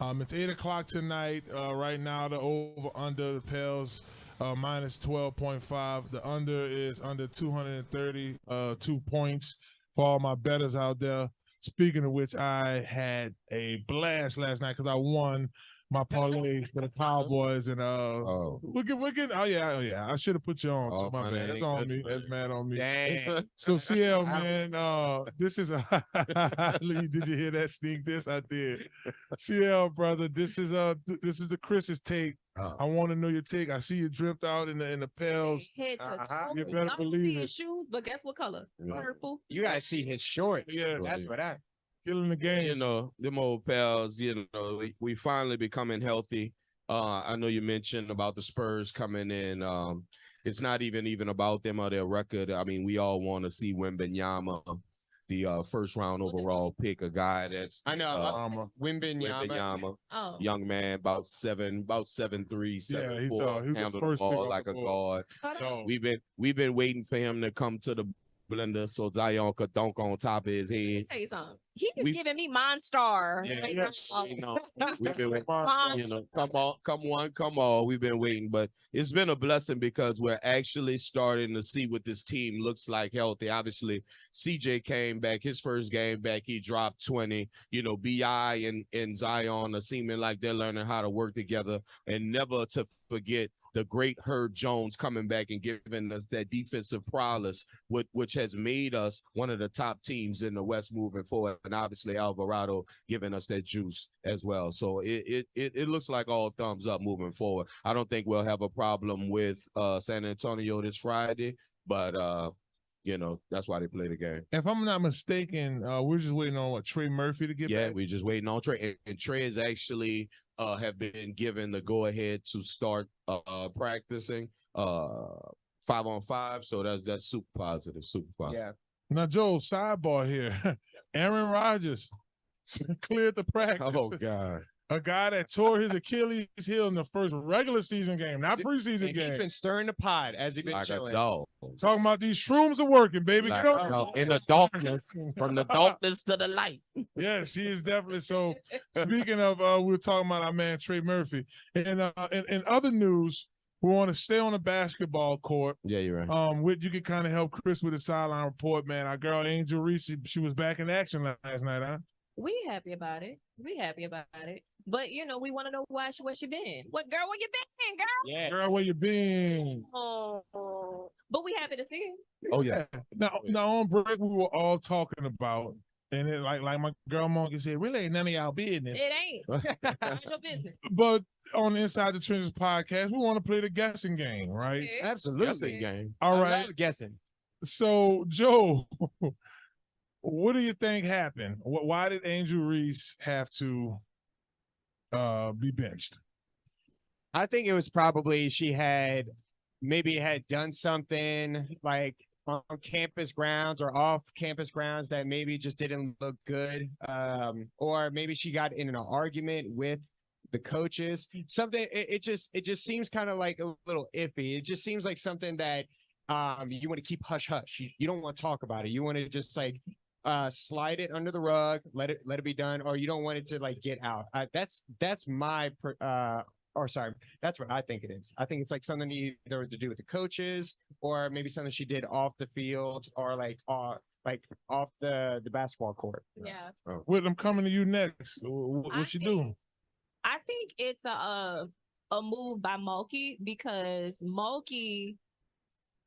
It's 8 o'clock tonight. Right now, the over-under, the Pels minus 12.5. The under is under 232 points for all my bettors out there. Speaking of which, I had a blast last night because I won my parlay for the Cowboys, and we're getting. Oh yeah. I should have put you on. Oh, my bad. That's on me. That's mad on me. Dang. So CL, man, this is a. Did you hear that sneak this? I did. CL, brother, this is the Chris's take. I want to know your take. I see you dripped out in the Pels. Head to toe. You better believe it. His shoes, but guess what color? Purple. You gotta see his shorts. Yeah, that's what I. Killing the game. You know, them old Pels, we finally becoming healthy. I know you mentioned about the Spurs coming in. It's not even about them or their record. I mean, we all want to see Wembanyama, the first round overall pick, a guy that's Wembanyama, young man, about 7'3", 7'4", handle the ball like a guard. We've been waiting for him to come to the blender so Zion could dunk on top of his head. Let me tell you something. He is giving me Monstar. Yeah, we've been waiting. Come on. We've been waiting, but it's been a blessing because we're actually starting to see what this team looks like healthy. Obviously, CJ came back his first game back. He dropped 20. BI and Zion are seeming like they're learning how to work together, and never to forget the great Herb Jones coming back and giving us that defensive prowess, which has made us one of the top teams in the West moving forward. And obviously Alvarado giving us that juice as well. So it looks like all thumbs up moving forward. I don't think we'll have a problem with San Antonio this Friday, but that's why they play the game. If I'm not mistaken, we're just waiting on Trey Murphy to get back. Yeah, we're just waiting on Trey. And Trey is actually have been given the go-ahead to start practicing 5-on-5. So that's super positive. Yeah. Now, Joel, sidebar here. Aaron Rodgers cleared the practice. Oh, God. A guy that tore his Achilles heel in the first regular season game, not preseason game. He's been stirring the pot as he's been like chilling. A dog. Talking about these shrooms are working, baby. Like, Get on. In the darkness, from the darkness to the light. Yeah, she is definitely. So, speaking of, we were talking about our man Trey Murphy. And in other news, we want to stay on the basketball court. Yeah, you're right. You could kind of help Chris with the sideline report, man. Our girl Angel Reese, she was back in action last night, huh? We happy about it. But we want to know where she been. What girl? Where you been, girl? Yeah. Girl, where you been? Oh, but we happy to see her. Oh yeah. Now on break, we were all talking about, and it, like my girl Monkey said, really ain't none of y'all business. It ain't. None of your business. But on the Inside the Trenches podcast, we want to play the guessing game, right? Yeah. Absolutely. Guessing game. All I right. love guessing. So, Joe, what do you think happened? Why did Angel Reese have to be benched? I think it was probably she had done something like on campus grounds or off campus grounds that maybe just didn't look good. Or maybe she got in an argument with the coaches. Something it just seems kind of like a little iffy. It just seems like something that you want to keep hush hush. You don't want to talk about it. You want to just like slide it under the rug, let it be done, or you don't want it to like get out. That's my that's what I think it is. I think it's like something either to do with the coaches or maybe something she did off the field or like off the basketball court. Yeah. Whit, I'm coming to you next. What she do? I think it's a move by Mulkey because Mulkey,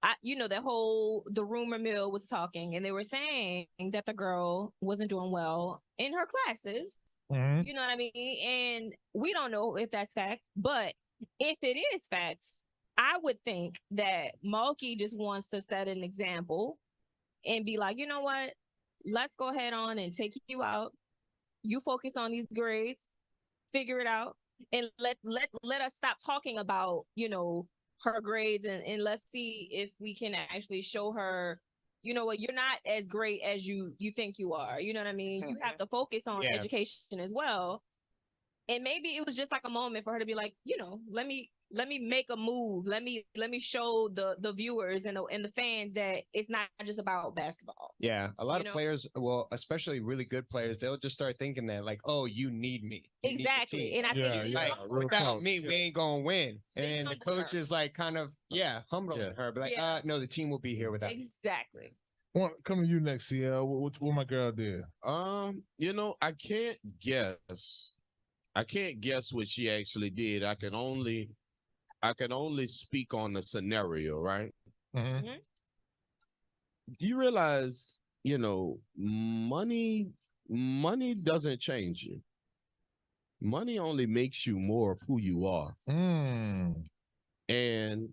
the rumor mill was talking and they were saying that the girl wasn't doing well in her classes. Mm-hmm. You know what I mean? And we don't know if that's fact, but if it is fact, I would think that Mulkey just wants to set an example and be like, you know what? Let's go ahead on and take you out. You focus on these grades, figure it out, and let us stop talking about, her grades and let's see if we can actually show her, you know what, you're not as great as you think you are. You know what I mean? You have to focus on education as well. And maybe it was just like a moment for her to be like, let me make a move. Let me show the viewers and the fans that it's not just about basketball. Yeah, a lot of players, well, especially really good players, they'll just start thinking that like, oh, you need me. You need the Exactly. team. And I think like, without me, we ain't gonna win. And the coach is like kind of humbling her, but like, no, the team will be here without me. Exactly. Come to you next, CL. What my girl did? I can't guess. I can't guess what she actually did. I can only speak on the scenario, right? Mm-hmm. You realize, money doesn't change you. Money only makes you more of who you are. And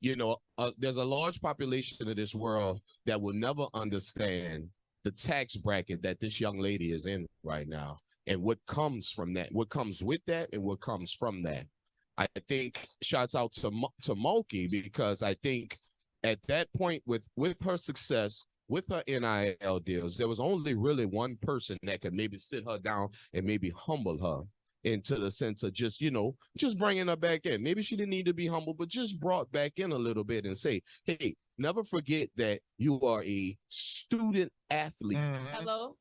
there's a large population of this world that will never understand the tax bracket that this young lady is in right now. And what comes from that, what comes with that, and what comes from that. I think shouts out to Mulkey because I think at that point with her success, with her NIL deals, there was only really one person that could maybe sit her down and maybe humble her into the sense of just bringing her back in. Maybe she didn't need to be humble, but just brought back in a little bit and say, hey, never forget that you are a student athlete. Hello.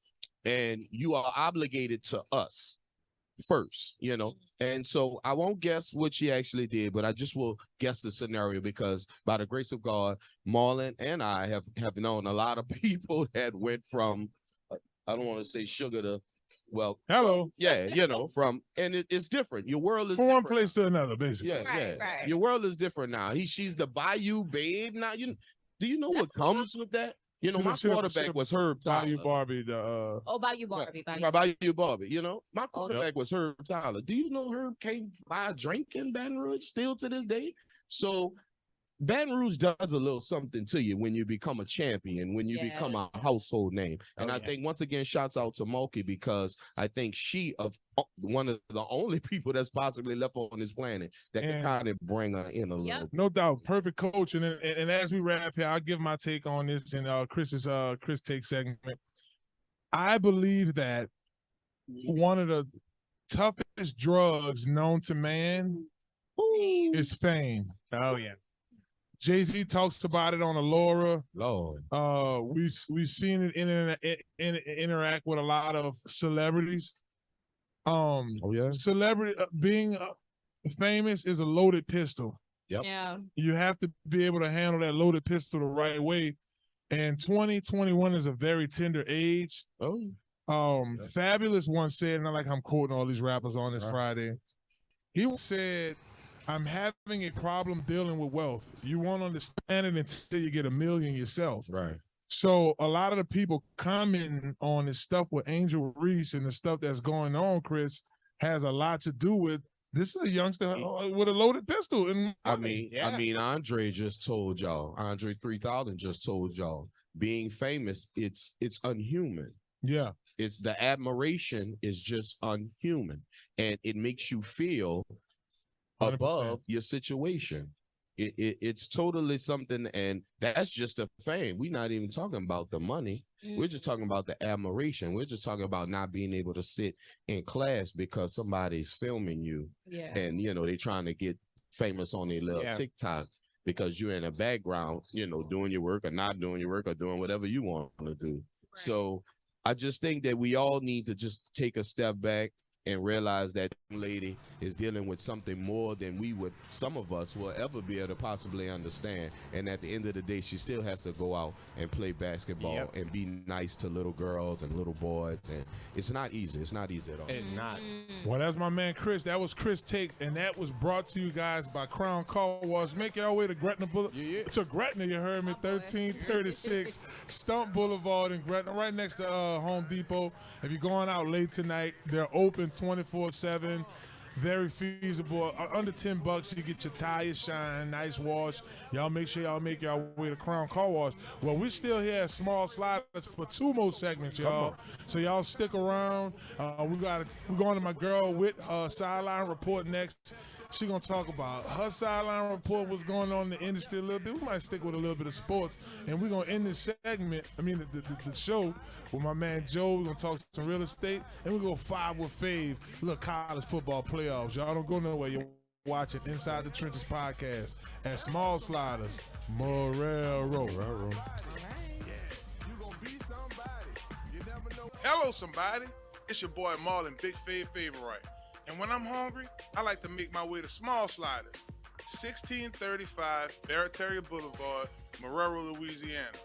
And you are obligated to us first, And so I won't guess what she actually did, but I just will guess the scenario because by the grace of God, Marlon and I have known a lot of people that went from, I don't want to say sugar to, well, hello. And it's different. Your world is from different. one place to another, basically. Yeah. Right. Your world is different now. She's the Bayou Babe now. Do you know what comes with that? My quarterback was Herb Tyler. Bayou Barbie. Bayou Barbie. Bayou Barbie. My quarterback was Herb Tyler. Do you know Herb can't buy a drink in Baton Rouge still to this day? So Baton Rouge does a little something to you when you become a champion, when you become a household name. And I think, once again, shouts out to Mulkey because I think she of one of the only people that's possibly left on this planet that can kind of bring her in a little bit. No doubt. Perfect coach. And as we wrap here, I'll give my take on this in Chris Take segment. I believe that one of the toughest drugs known to man is fame. Oh, yeah. Jay-Z talks about it on Allura. Lord. We've seen it interact with a lot of celebrities. Celebrity being famous is a loaded pistol. Yep. Yeah. You have to be able to handle that loaded pistol the right way. And 2021 is a very tender age. Oh. Fabulous once said, and I like I'm quoting all these rappers on this Friday. He said, I'm having a problem dealing with wealth. You won't understand it until you get $1 million yourself. Right. So a lot of the people commenting on this stuff with Angel Reese and the stuff that's going on, Chris, has a lot to do with this is a youngster with a loaded pistol. And I mean, Andre just told y'all, Andre 3000 just told y'all, being famous, it's unhuman. Yeah. It's the admiration is just unhuman, and it makes you feel 100%. above your situation. It's totally something, and that's just a fame. We're not even talking about the money. We're just talking about the admiration. We're just talking about not being able to sit in class because somebody's filming you. Yeah. And, they're trying to get famous on their little TikTok because you're in the background, doing your work or not doing your work or doing whatever you want to do. Right. So I just think that we all need to just take a step back and realize that lady is dealing with something more than some of us will ever be able to possibly understand. And at the end of the day, she still has to go out and play basketball and be nice to little girls and little boys. And it's not easy. It's not easy at all. It's not. Well, that's my man Chris. That was Chris Take, and that was brought to you guys by Crown Car Wash. Make your way to Gretna to Gretna, you heard me, 1336 Stump Boulevard in Gretna, right next to Home Depot. If you're going out late tonight, they're open 24/7. Very feasible. Under $10, you get your tires shine, nice wash. Y'all make sure y'all make your way to Crown Car Wash. Well, we're still here at Small Sliders for 2 more segments, y'all. So y'all stick around. We're going to my girl with sideline report next. She gonna talk about her sideline report, what's going on in the industry a little bit. We might stick with a little bit of sports, and we're gonna end this segment. The show with my man Joe. We're gonna talk some real estate, and we go 5 with Fave. Look, college football playoffs. Y'all don't go nowhere. You're watching Inside the Trenches podcast at Small Sliders, Marrero. Hello, somebody. It's your boy Marlon, Big Fave Favorite. And when I'm hungry, I like to make my way to Small Sliders, 1635 Barataria Boulevard, Marrero, Louisiana.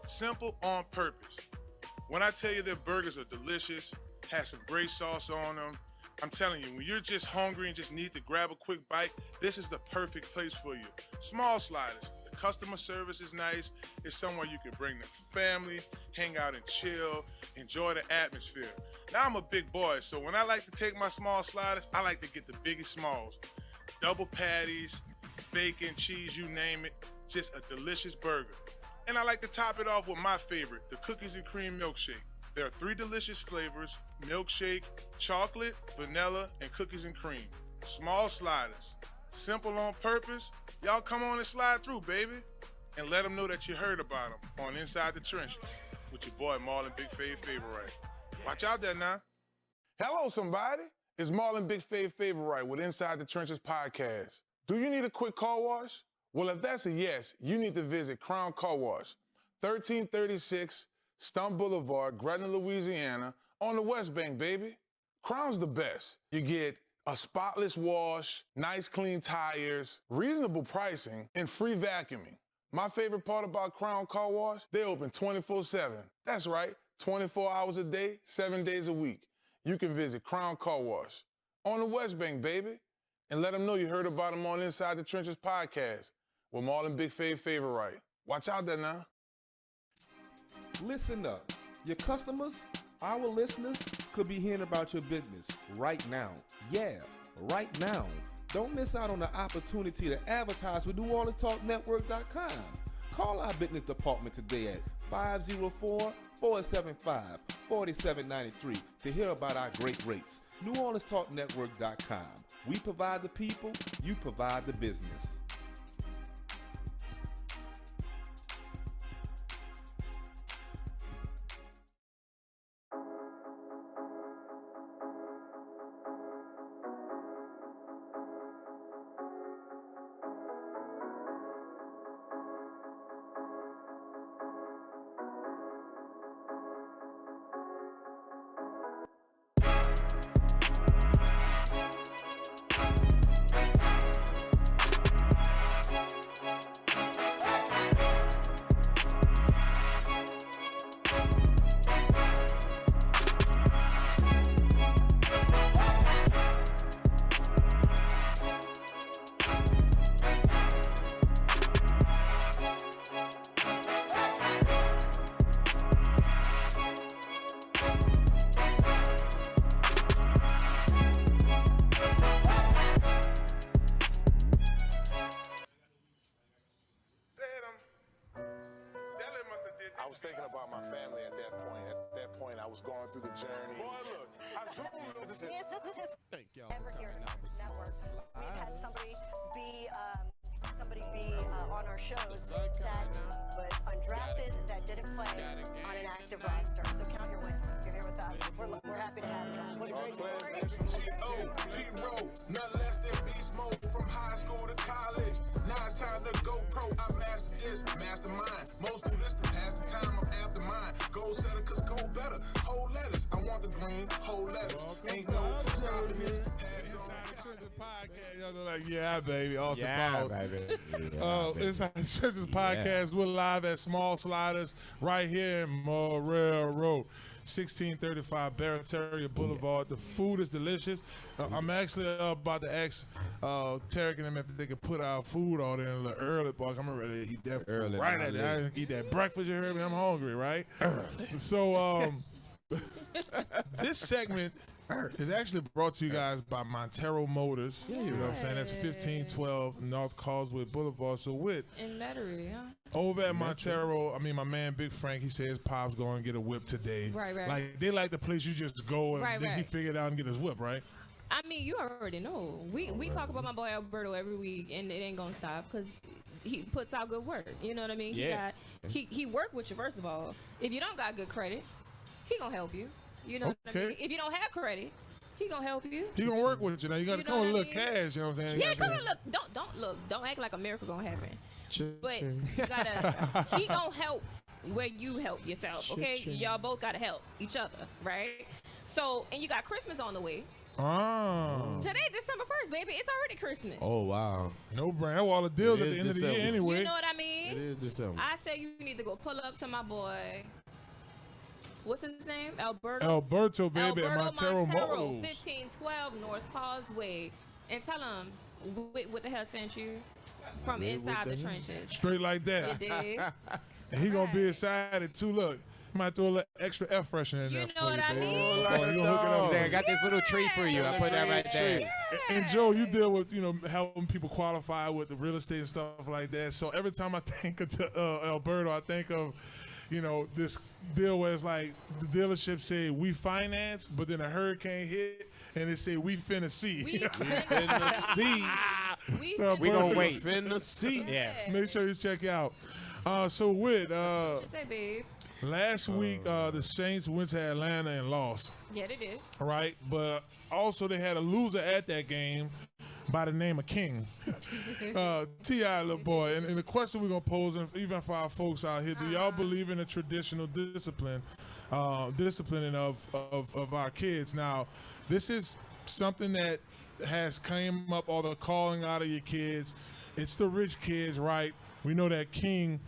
Simple on purpose. When I tell you their burgers are delicious, have some great sauce on them, I'm telling you, when you're just hungry and just need to grab a quick bite, this is the perfect place for you. Small Sliders. The customer service is nice. It's somewhere you can bring the family, hang out and chill, enjoy the atmosphere. Now I'm a big boy, so when I like to take my Small Sliders, I like to get the biggest smalls. Double patties, bacon, cheese, you name it. Just a delicious burger. And I like to top it off with my favorite, the cookies and cream milkshake. There are 3 delicious flavors: milkshake, chocolate, vanilla, and cookies and cream. Small Sliders. Simple on purpose. Y'all come on and slide through, baby. And let them know that you heard about them on Inside the Trenches with your boy Marlon Big Fave Favorite. Watch out there now. Hello, somebody. It's Marlon Big Fave Favorite with Inside the Trenches podcast. Do you need a quick car wash? Well, if that's a yes, you need to visit Crown Car Wash, 1336 Stump Boulevard, Gretna, Louisiana, on the West Bank, baby. Crown's the best. You get a spotless wash, nice clean tires, reasonable pricing, and free vacuuming. My favorite part about Crown Car Wash, they open 24/7. That's right, 24 hours a day, 7 days a week. You can visit Crown Car Wash on the West Bank, baby, and let them know you heard about them on Inside the Trenches podcast with Marlon Big Fave Favorite. Watch out there now. Listen up. Your customers, our listeners, could be hearing about your business right now. Yeah, right now. Don't miss out on the opportunity to advertise with NewOrleansTalkNetwork.com. Call our business department today at 504-475-4793 to hear about our great rates. NewOrleansTalkNetwork.com. We provide the people, you provide the business. thinking about my family at that point. At that point, I was going through the journey. Boy, look, I zoomed up. This is Thank y'all ever for here coming at out. this network. We've had somebody be on our shows that was undrafted, that didn't play on an active roster. So count your wins. You're here with us. We're happy to have you. What a great story. P-Roll, nothing less than beast mode from high school to college. Now it's time to go pro. I mastered this, mastermind. Most do this to pass the time. I'm after mine. Goal setter, cause go better. Whole letters. I want the green, whole letters. Ain't no stopping this. Podcast, y'all like, yeah, baby, awesome. Yeah, baby. Inside the Trenches podcast. We're live at Small Sliders right here in Marrero, 1635 Barataria Boulevard. The food is delicious. I'm actually about to ask Tarek and them if they can put our food on there a little early, but I'm ready to eat that food right at that. I didn't eat that breakfast, you heard me? I'm hungry, right? So this segment is actually brought to you guys by Montero Motors. You know what I'm saying? That's 1512 North Causeway Boulevard. So with In Metairie, huh? over at Montero, I mean, my man Big Frank, he says Pop's going to get a whip today. Right. Like, they like the place you just go and then he figured out and get his whip, right? I mean, you already know. We talk about my boy Alberto every week, and it ain't gonna stop because he puts out good work. You know what I mean? He worked with you, first of all. If you don't got good credit, he gonna help you. You know what I mean? If you don't have credit, he gonna help you. He gonna work with you. Now you gotta come with a little cash. You know what I'm saying? Yeah, come on, look. Don't act like a miracle gonna happen. But you gotta. He gonna help where you help yourself. Okay, y'all both gotta help each other, right? So, and you got Christmas on the way. Oh. Today, December 1st, baby. It's already Christmas. Oh, wow. No brand. All the deals at the end of the year anyway. You know what I mean? It is December. I say you need to go pull up to my boy. What's his name? Alberto, baby, at Montero Motors. 1512 North Causeway. And tell him what the hell sent you from inside the trenches. Straight like that. You did. And he gonna be excited too. Look, he might throw a little extra air freshener in there for you, baby. I mean? Oh, he gonna hook it up. I got this little tree for you. I put that right there. And Joe, you deal with, helping people qualify with the real estate and stuff like that. So every time I think of Alberto, I think of, this deal where it's like the dealership say we finance, but then a hurricane hit and they say we finna see. We finna see. We gonna wait. Finna see. Yeah. Make sure you check out. So with Just say, babe. last week, the Saints went to Atlanta and lost. Yeah, they did. Right, but also they had a loser at that game by the name of King. T.I., little boy. And the question we're going to pose, even for our folks out here, do y'all believe in the traditional disciplining of our kids? Now, this is something that has came up, all the calling out of your kids. It's the rich kids, right? We know that King,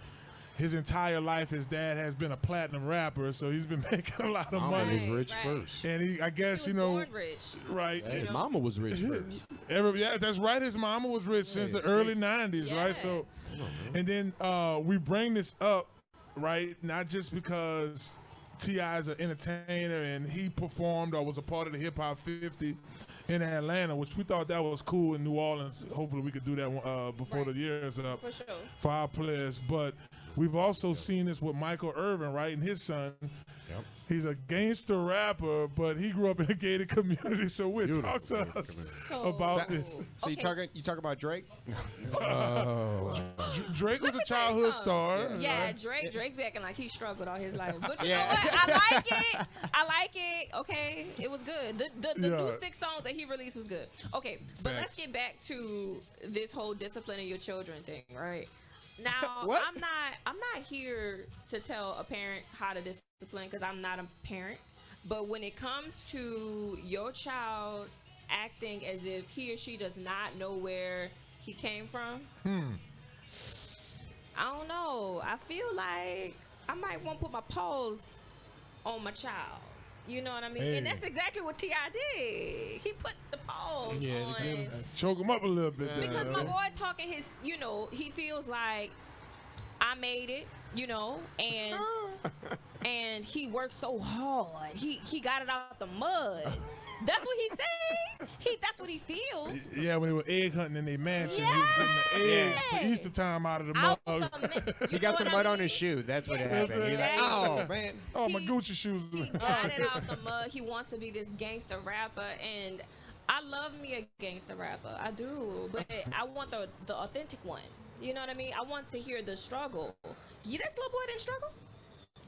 his entire life, his dad has been a platinum rapper, so he's been making a lot of money. Mama was rich first. And he, I guess, He was born rich. right. His mama was rich first. Yeah, that's right. His mama was rich since the early 90s, right? So, and then we bring this up, right, not just because T.I. is an entertainer and he performed or was a part of the Hip Hop 50 in Atlanta, which we thought that was cool in New Orleans. Hopefully we could do that before the year is up For sure. for our players. But we've also seen this with Michael Irvin, right, and his son. Yep. He's a gangster rapper, but he grew up in a gated community. So we'll talk to us about this. So you talk about Drake? Drake was a childhood star. Yeah, right? Drake acting like he struggled all his life. But you know what? I like it. Okay, it was good. The new 6 songs that he released was good. Okay, but let's get back to this whole disciplining your children thing, right? Now, I'm not here to tell a parent how to discipline because I'm not a parent. But when it comes to your child acting as if he or she does not know where he came from, I don't know. I feel like I might want to put my paws on my child. You know what I mean? Hey. And that's exactly what T.I. did. He put the paws on. Choke him up a little bit. Because my boy talking his, he feels like I made it, and he worked so hard. He got it out the mud. That's what he said. That's what he feels. Yeah, when they were egg hunting in their mansion, he was getting the egg for Easter time out of the mug. He got some mud on his shoe. That's what happened. He's like, oh man, oh my Gucci shoes. He got it out the mud. He wants to be this gangster rapper, and I love me a gangster rapper. I do, but I want the authentic one. You know what I mean? I want to hear the struggle. This little boy didn't struggle.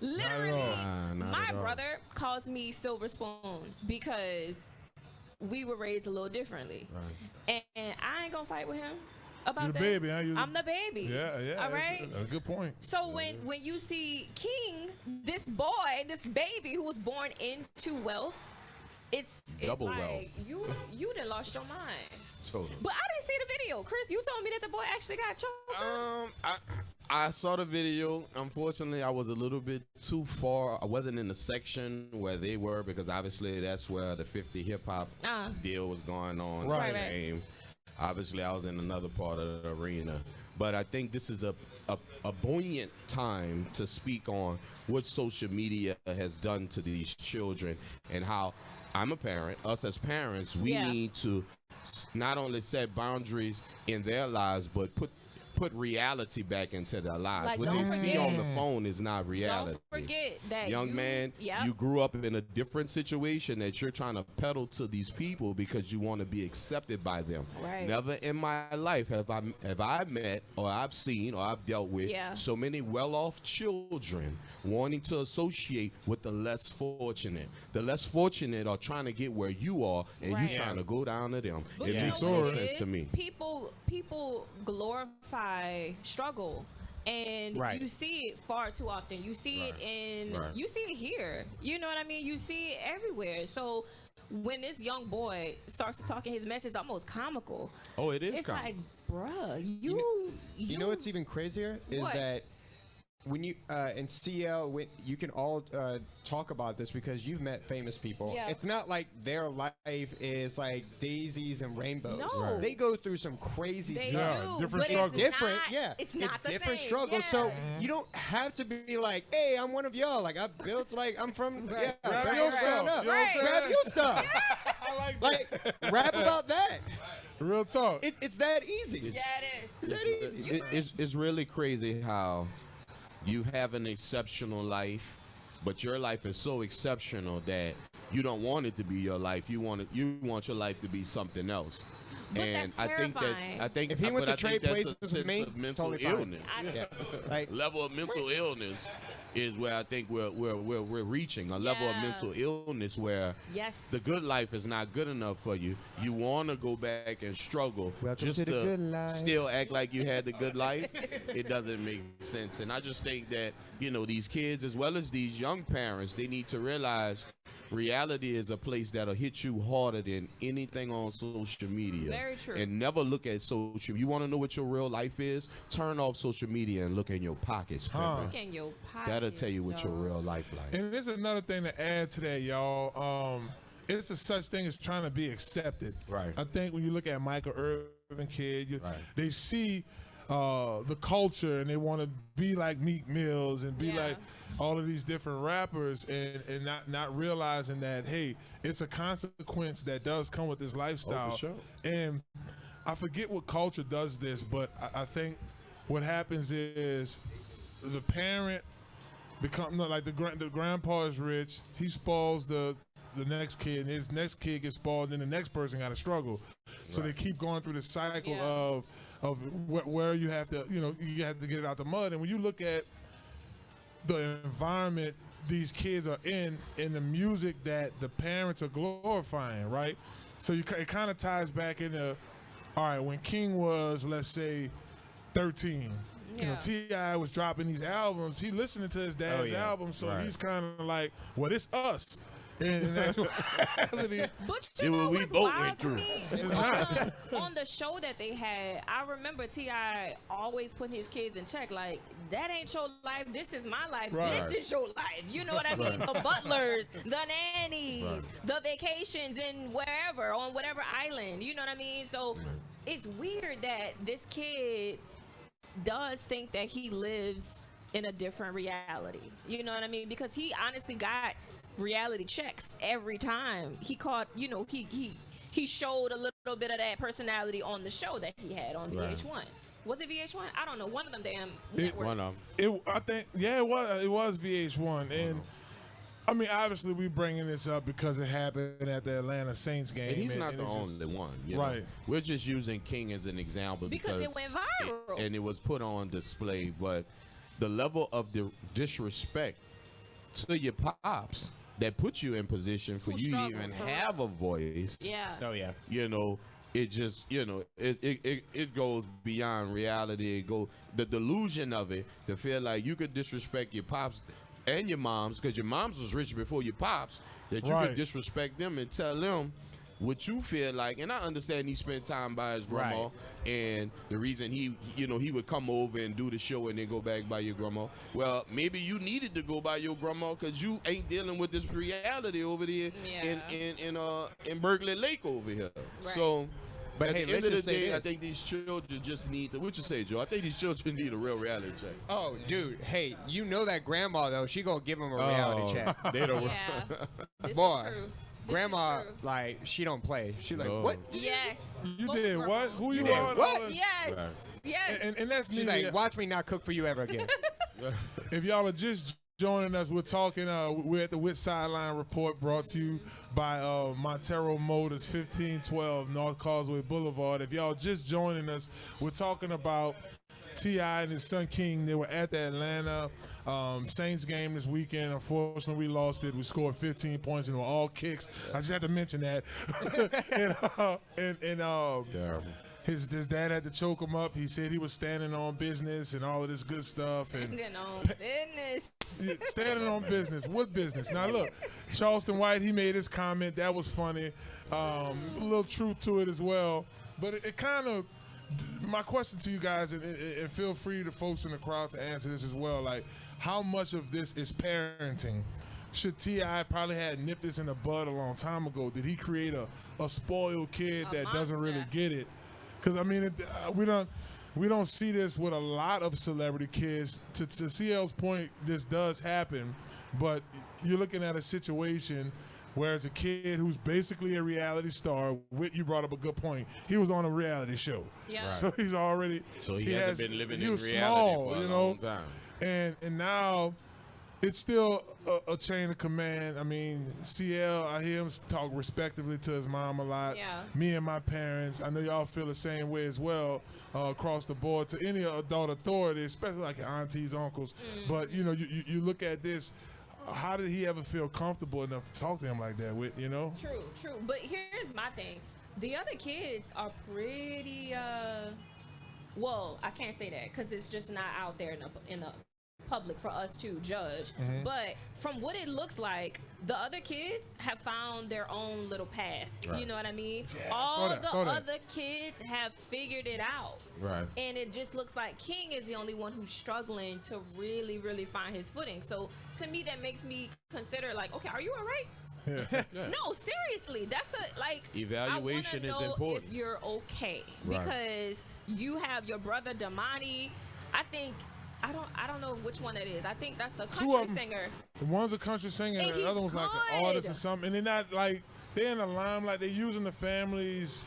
Literally, my brother calls me Silver Spoon because we were raised a little differently. Right. And I ain't gonna fight with him about You're that. The baby, huh? I'm the baby. Yeah. All right. A good point. So when you see King, this boy, this baby who was born into wealth, it's Double like wealth. you done lost your mind. Totally. But I didn't see the video. Chris, you told me that the boy actually got choked. I saw the video. Unfortunately, I was a little bit too far. I wasn't in the section where they were because obviously that's where the 50 hip hop deal was going on. Right. Game. Obviously, I was in another part of the arena. But I think this is a buoyant time to speak on what social media has done to these children and how I'm a parent. Us as parents, we need to not only set boundaries in their lives, but put reality back into their lives. Like, what they see on the phone is not reality. Don't forget that young man, you grew up in a different situation that you're trying to peddle to these people because you want to be accepted by them. Right. Never in my life have I met or I've seen or I've dealt with so many well-off children wanting to associate with the less fortunate. The less fortunate are trying to get where you are, and you trying to go down to them. But it makes no sense to me. People glorify struggle, and you see it far too often. You see it you see it here. You know what I mean? You see it everywhere. So when this young boy starts to talk in his message, it's almost comical. Oh, it is. It's comical. like, bruh, you know what's even crazier is that when you in CL, when you can all talk about this because you've met famous people. Yeah. It's not like their life is like daisies and rainbows. No. Right. They go through some crazy They stuff. do, different but struggles. it's Different, not, it's not the different same. struggles. Yeah. So you don't have to be like, hey, I'm one of y'all. Like I built, like I'm from, Grab built your from stuff. ground up. You know what I'm saying? Grab your stuff. I like Like rap about that. Real talk. It's that easy. Yeah, it is. It's that easy. It's really crazy how you have an exceptional life, but your life is so exceptional that you don't want it to be your life. You want your life to be something else. But and that's terrifying. I think If he went to trade places that's a with me, sense of mental totally fine. illness. Like, Level of mental illness is where I think we're reaching a level of mental illness where the good life is not good enough for you. You want to go back and struggle just to still act like you had the good life. It doesn't make sense. And I just think that, these kids as well as these young parents, they need to realize reality is a place that'll hit you harder than anything on social media. Very true. And never look at social. You want to know what your real life is? Turn off social media and look in your pockets. Look in your pockets. That'll tell you what your real life like. And there's another thing to add to that, y'all. It's a such thing as trying to be accepted. Right. I think when you look at Michael Irvin kid, they see the culture and they want to be like Meek Mills and be like all of these different rappers and not realizing that, hey, it's a consequence that does come with this lifestyle. Oh, for sure. And I forget what culture does this, but I think what happens is the parent like the grandpa is rich, he spoils the next kid, and his next kid gets spoiled, and the next person got to struggle. So they keep going through the cycle of where you have to, you have to get it out the mud. And when you look at the environment these kids are in the music that the parents are glorifying, right? So it kind of ties back into, all right, when King was, let's say, 13, T.I. was dropping these albums, he listening to his dad's album, so he's kind of like, well, it's us. In actuality, but you know what's wild to me? On the show that they had, I remember T.I. always putting his kids in check. Like, that ain't your life. This is my life. Right. This is your life. You know what I mean? The butlers, the nannies, the vacations in wherever, on whatever island. You know what I mean? So it's weird that this kid does think that he lives in a different reality. You know what I mean? Because he honestly got reality checks every time. He caught, you know, he showed a little bit of that personality on the show that he had on VH1. Was it VH1? I don't know. One of them damn networks. One of I think, yeah, it was VH1. And I mean, obviously, we bringing this up because it happened at the Atlanta Saints game. And he's not the only one. You know? We're just using King as an example because it went viral. And it was put on display. But the level of the disrespect to your pops that put you in position for you to even have a voice. Yeah. Oh, yeah. You know, it just, you know, it goes beyond reality. It goes, the delusion of it, to feel like you could disrespect your pops and your moms, because your moms was rich before your pops, that you could disrespect them and tell them what you feel like. And I understand he spent time by his grandma, and the reason he would come over and do the show and then go back by your grandma. Well, maybe you needed to go by your grandma because you ain't dealing with this reality over there in Berkeley Lake over here. So. But at the end of the day, I think these children just need to. What you say, Joe? I think these children need a real reality check. Oh, dude. Hey, you know that grandma though? She gonna give them a reality check. They don't. Boy, grandma, like, she don't play. She like, what? Yes. You did what? Who you are? What? Yes. Yes. And that's She's like, watch me not cook for you ever again. If y'all are just joining us, we're talking. We're at the Wit Sideline Report, brought to you by Montero Motors, 1512 North Causeway Boulevard. If y'all just joining us, we're talking about T.I. and his son King. They were at the Atlanta Saints game this weekend. Unfortunately, we lost it. We scored 15 points and they were all kicks. I just had to mention that. Terrible. His dad had to choke him up. He said he was standing on business and all of this good stuff. Standing on business. Standing on business. What business? Now, look, Charleston White, he made his comment. That was funny. A little truth to it as well. But it kind of, my question to you guys, and feel free to folks in the crowd to answer this as well, like, how much of this is parenting? Should T.I. probably had nipped this in the bud a long time ago? Did he create a spoiled kid that doesn't really get it? Because, I mean, we don't see this with a lot of celebrity kids. To CL's point, this does happen, but you're looking at a situation where it's a kid who's basically a reality star. Whit, you brought up a good point. He was on a reality show. Yeah. So he's already – So he hasn't been living in reality small, for a long time. And now – it's still a chain of command. I mean, CL, I hear him talk respectively to his mom a lot. Yeah. Me and my parents, I know y'all feel the same way as well across the board to any adult authority, especially like your aunties, uncles. But, you know, you look at this, how did he ever feel comfortable enough to talk to him like that, you know? True. But here's my thing. The other kids are pretty, well, I can't say that because it's just not out there in the public for us to judge. But from what it looks like, the other kids have found their own little path. You know what I mean? Yeah, all the other kids have figured it out. Right. And it just looks like King is the only one who's struggling to really, really find his footing. So to me, that makes me consider, like, okay, are you all right? No, seriously, that's evaluation I is know important. If you're okay, because you have your brother Damani. I don't know which one it is. I think that's the country singer. One's a country singer and the other one's like an artist or something. And they're not like, they're in the limelight. They're using the families.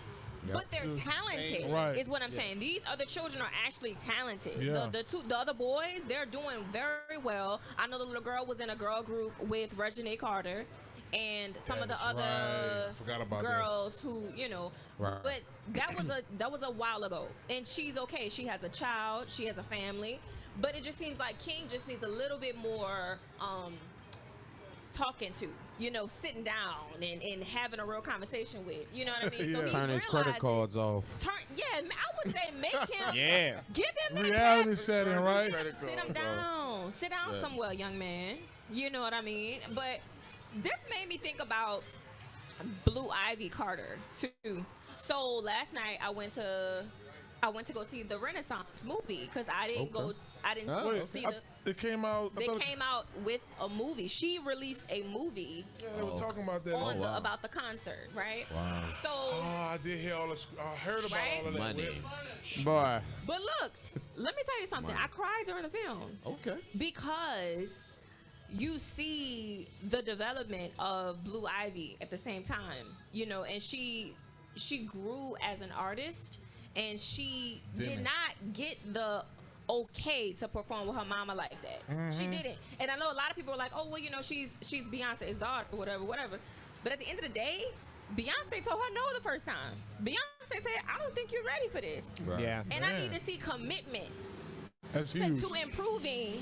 But they're talented, is what I'm saying. These other children are actually talented. The other boys, they're doing very well. I know the little girl was in a girl group with Reginae Carter and some of the other girls who, you know. But that was a while ago. And she's okay. She has a child. She has a family. But it just seems like King just needs a little bit more talking to, you know, sitting down and having a real conversation with, you know what I mean? So turn his credit cards off. I would say make him, give him that reality setting, right? Sit down somewhere, young man. You know what I mean? But this made me think about Blue Ivy Carter too. So last night I went to go see the Renaissance movie because I didn't go see It came out. They came out with a movie. She released a movie. Yeah, they were talking about that. About the concert, right? Wow. So. I did hear all this. I heard about all of that. Money. Boy. But look, let me tell you something. I cried during the film. Okay. Because you see the development of Blue Ivy at the same time, you know, and she grew as an artist, and she did not get the okay to perform with her mama like that. She didn't. And I know a lot of people are like, oh, well, you know, she's Beyonce's daughter, whatever. But at the end of the day, Beyonce told her no the first time. Beyonce said, I don't think you're ready for this. Right. Yeah. And I need to see commitment That's huge. to improving.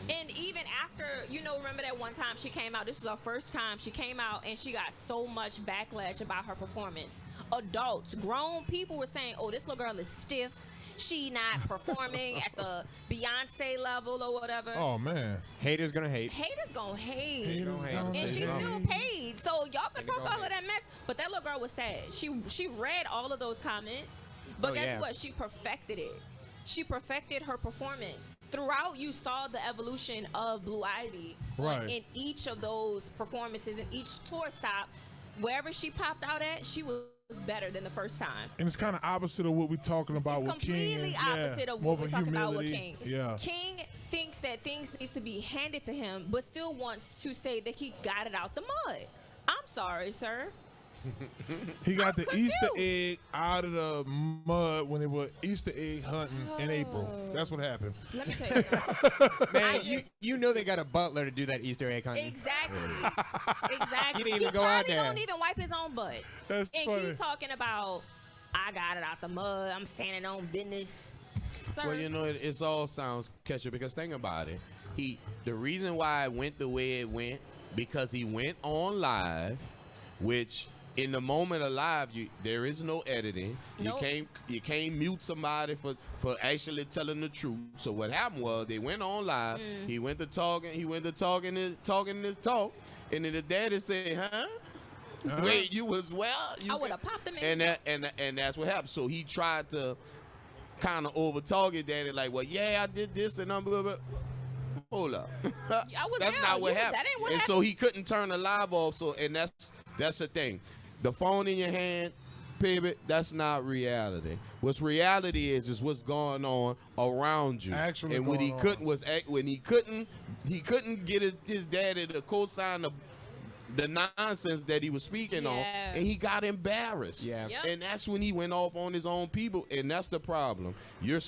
And even after, you know, remember that one time she came out, this was her first time she came out, and she got so much backlash about her performance. Adults, grown people were saying, oh, this little girl is stiff. She not performing at the Beyonce level or whatever. Oh, man. Haters gonna hate. Haters gonna hate. Haters gonna And she's hate. still paid. So y'all can talk all of that mess. But that little girl was sad. She read all of those comments. But guess what? She perfected it. She perfected her performance. Throughout, you saw the evolution of Blue Ivy. Right. In each of those performances, in each tour stop, wherever she popped out at, she was better than the first time. And it's kind of opposite of what we're talking about with King. Completely opposite of more what we're of a talking about with humility. King. Yeah. King thinks that things needs to be handed to him, but still wants to say that he got it out the mud. I'm sorry, sir. He got the Easter egg out of the mud when they were Easter egg hunting in April. That's what happened. Let me tell you. Man, you know they got a butler to do that Easter egg hunting. Exactly. Exactly. He didn't even go out probably there. don't even wipe his own butt. That's and funny. he's talking about, I got it out the mud. I'm standing on business. Sir. Well, you know, it's all sounds catchy because think about it. The reason why it went the way it went, because he went on live, which in the moment of live, there is no editing. Nope. You can't mute somebody for actually telling the truth. So what happened was they went on live. He went to talking his talk, and then the daddy said, "Huh? Wait, you was well?" I would have popped him in. And that's what happened. So he tried to kind of overtalk his daddy, like, "Well, yeah, I did this and I'm blah, blah." Hold up. I was That's there. not what That happened. ain't what And happened. so he couldn't turn the live off. So that's the thing. The phone in your hand, pivot, that's not reality. What's reality is what's going on around you. Actually and when he going couldn't he couldn't get his daddy to co-sign the nonsense that he was speaking on, and he got embarrassed. Yeah. Yep. And that's when he went off on his own people, and that's the problem. You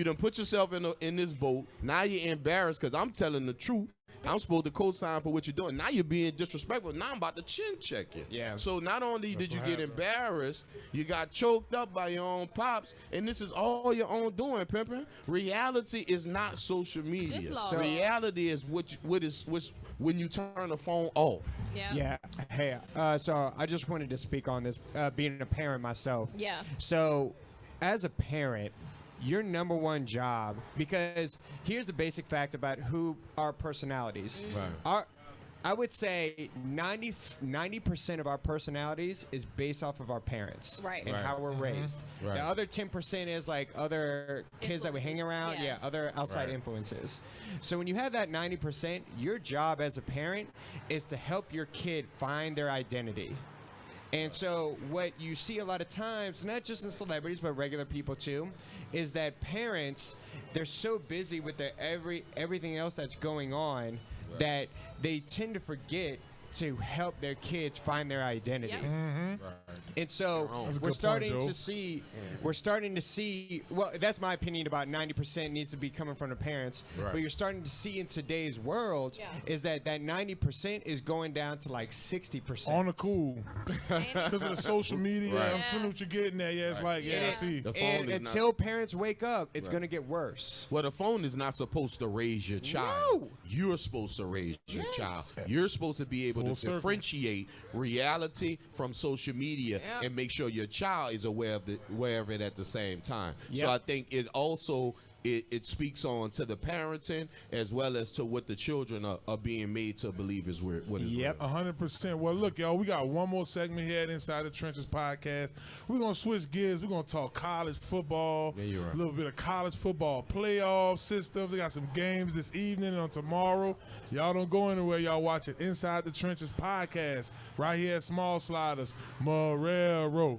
done put yourself in this boat. Now you're embarrassed because I'm telling the truth. I'm supposed to co-sign for what you're doing. Now you're being disrespectful. Now I'm about to chin check you. Yeah. So not only did you what get happened. embarrassed, you got choked up by your own pops, and this is all your own doing, pimping. Reality is not social media. Just law. Reality is what's when you turn the phone off. Yeah. Yeah. Hey, so I just wanted to speak on this, being a parent myself. Yeah. So, as a parent, your number one job, because here's the basic fact about who our personalities. Right. I would say 90% of our personalities is based off of our parents. Right. And Right. how we're raised. Right. The other 10% is like other kids that we hang Influences, around. yeah. Other outside Right. influences. So when you have that 90%, your job as a parent is to help your kid find their identity. And so what you see a lot of times, not just in celebrities, but regular people too, is that parents, they're so busy with everything else that's going on that they tend to forget to help their kids find their identity. Yep. And so That's a we're good starting point, Joe. to see, well, that's my opinion, about 90% needs to be coming from the parents. Right. But you're starting to see in today's world is that 90% is going down to like 60%. On the cool. Because of the social media. Right. I'm feeling what you're getting at. Yeah, it's like, yeah, I see. The phone And is until parents wake up, it's Right. going to get worse. Well, the phone is not supposed to raise your child. No. You're supposed to raise your child. You're supposed to be able Full to circle. differentiate reality from social media and make sure your child is aware of it at the same time. So Yep. I think it also it speaks on to the parenting as well as to what the children are being made to believe is what is Yep. real. 100%. Well, look, y'all, we got one more segment here at Inside the Trenches podcast. We're going to switch gears. We're going to talk college football, Yeah, you're right. a little bit of college football playoff system. We got some games this evening and on tomorrow. Y'all don't go anywhere. Y'all watch it. Inside the Trenches podcast right here at Small Sliders, Marrero.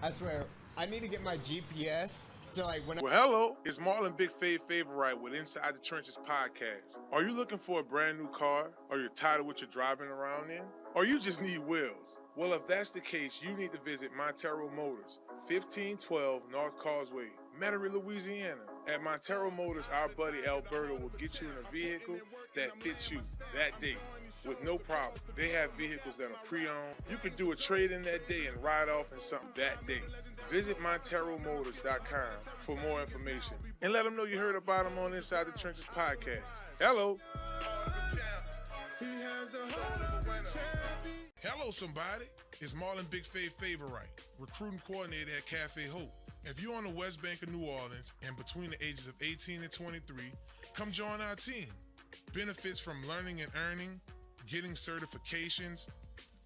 I swear, I need to get my GPS So like when Well, hello, it's Marlon Big Favorite with Inside the Trenches podcast. Are you looking for a brand new car? Or you're tired of what you're driving around in? Or you just need wheels? Well, if that's the case, you need to visit Marrero Motors, 1512 North Causeway, Marrero, Louisiana. At Marrero Motors, our buddy Alberto will get you in a vehicle that fits you that day with no problem. They have vehicles that are pre-owned. You could do a trade-in that day and ride off in something that day. Visit MonteroMotors.com for more information and let them know you heard about them on Inside the Trenches podcast. Hello. Hello, somebody. It's Marlon Big Favorite, recruiting coordinator at Cafe Hope. If you're on the West Bank of New Orleans and between the ages of 18 and 23, come join our team. Benefits from learning and earning, getting certifications,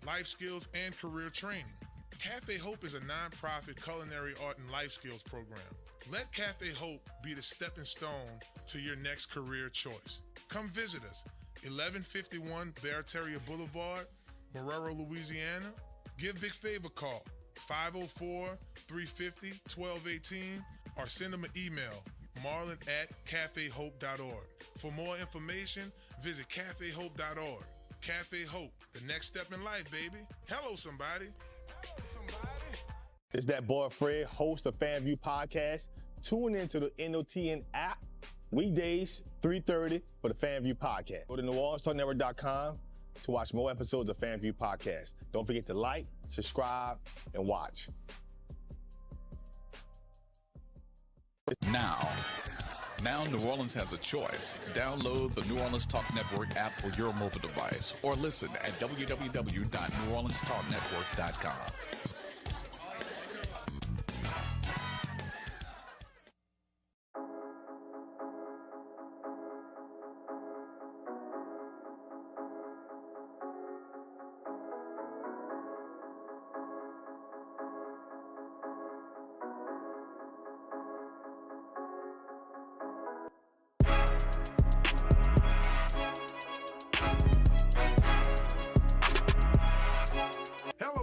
life skills, and career training. Cafe Hope is a nonprofit culinary art and life skills program. Let Cafe Hope be the stepping stone to your next career choice. Come visit us, 1151 Barataria Boulevard, Marrero, Louisiana. Give Big Fav a call, 504-350-1218, or send them an email, marlon@cafehope.org. For more information, visit cafehope.org. Cafe Hope, the next step in life, baby. Hello, somebody. It's that boy Fred, host of FanView Podcast. Tune into the NOTN app weekdays, 3:30 for the FanView Podcast. Go to NewOrleansTalkNetwork.com to watch more episodes of FanView Podcast. Don't forget to like, subscribe, and watch. Now New Orleans has a choice. Download the New Orleans Talk Network app for your mobile device or listen at www.NewOrleansTalkNetwork.com.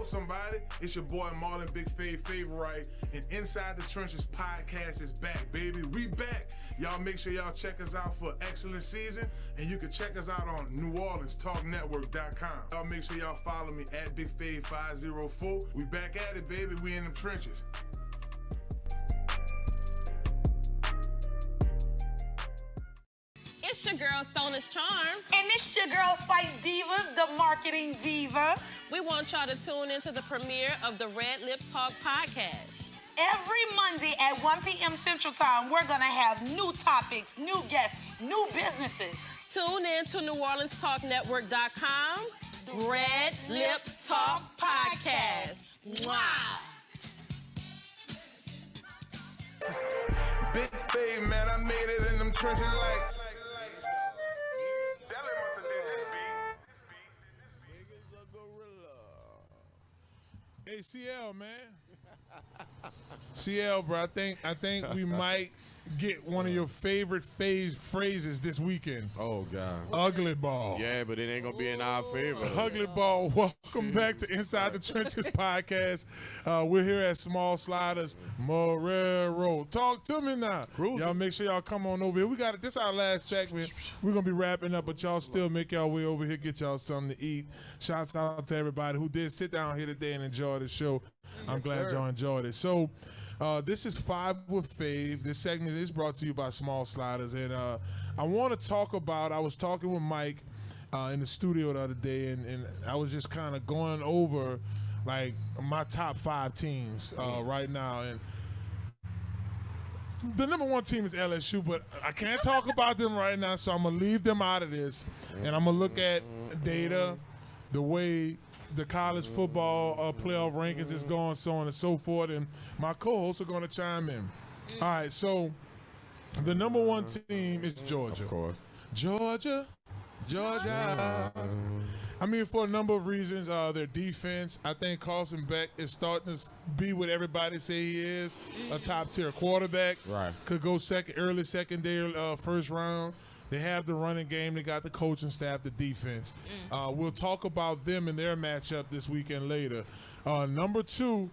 Somebody, it's your boy Marlon Big Favorite, and Inside the Trenches podcast is back, baby. We back. Y'all make sure y'all check us out for excellent season, and you can check us out on NewOrleansTalkNetwork.com. Y'all make sure y'all follow me at Big Fave 504. We back at it, baby. We in them trenches. It's your girl, Sona's Charm. And it's your girl, Spice Divas, the marketing diva. We want y'all to tune into the premiere of the Red Lip Talk podcast. Every Monday at 1 p.m. Central Time, we're going to have new topics, new guests, new businesses. Tune in to NewOrleansTalkNetwork.com. Red Lip Talk podcast. Wow. Big Fave, man, I made it in them trenches like. Hey, CL, man. CL, bro, I think we might get one of your favorite phrases this weekend. Oh, God. Ugly ball. Yeah, but it ain't going to be in our favor. Ugly ball. Welcome back to Inside the Trenches podcast. We're here at Small Sliders, Marrero. Talk to me now. Y'all make sure y'all come on over here. We got it. This is our last segment. We're going to be wrapping up, but y'all still make y'all way over here, get y'all something to eat. Shouts out to everybody who did sit down here today and enjoy the show. I'm glad y'all enjoyed it. So, this is 5 with Fave. This segment is brought to you by Small Sliders. And I want to talk about, I was talking with Mike in the studio the other day, and I was just kind of going over, like, my top 5 teams right now. And the number 1 team is LSU, but I can't talk about them right now, so I'm going to leave them out of this. And I'm going to look at data, the way the college football playoff rankings is going, so on and so forth, and my co-hosts are going to chime in. All right, so the number 1 team is Georgia. Of course. Georgia. I mean, for a number of reasons. Their defense, I think Carson Beck is starting to be what everybody say he is, a top-tier quarterback. Right. Could go early second day, first round. They have the running game. They got the coaching staff, the defense. We'll talk about them and their matchup this weekend later. Number 2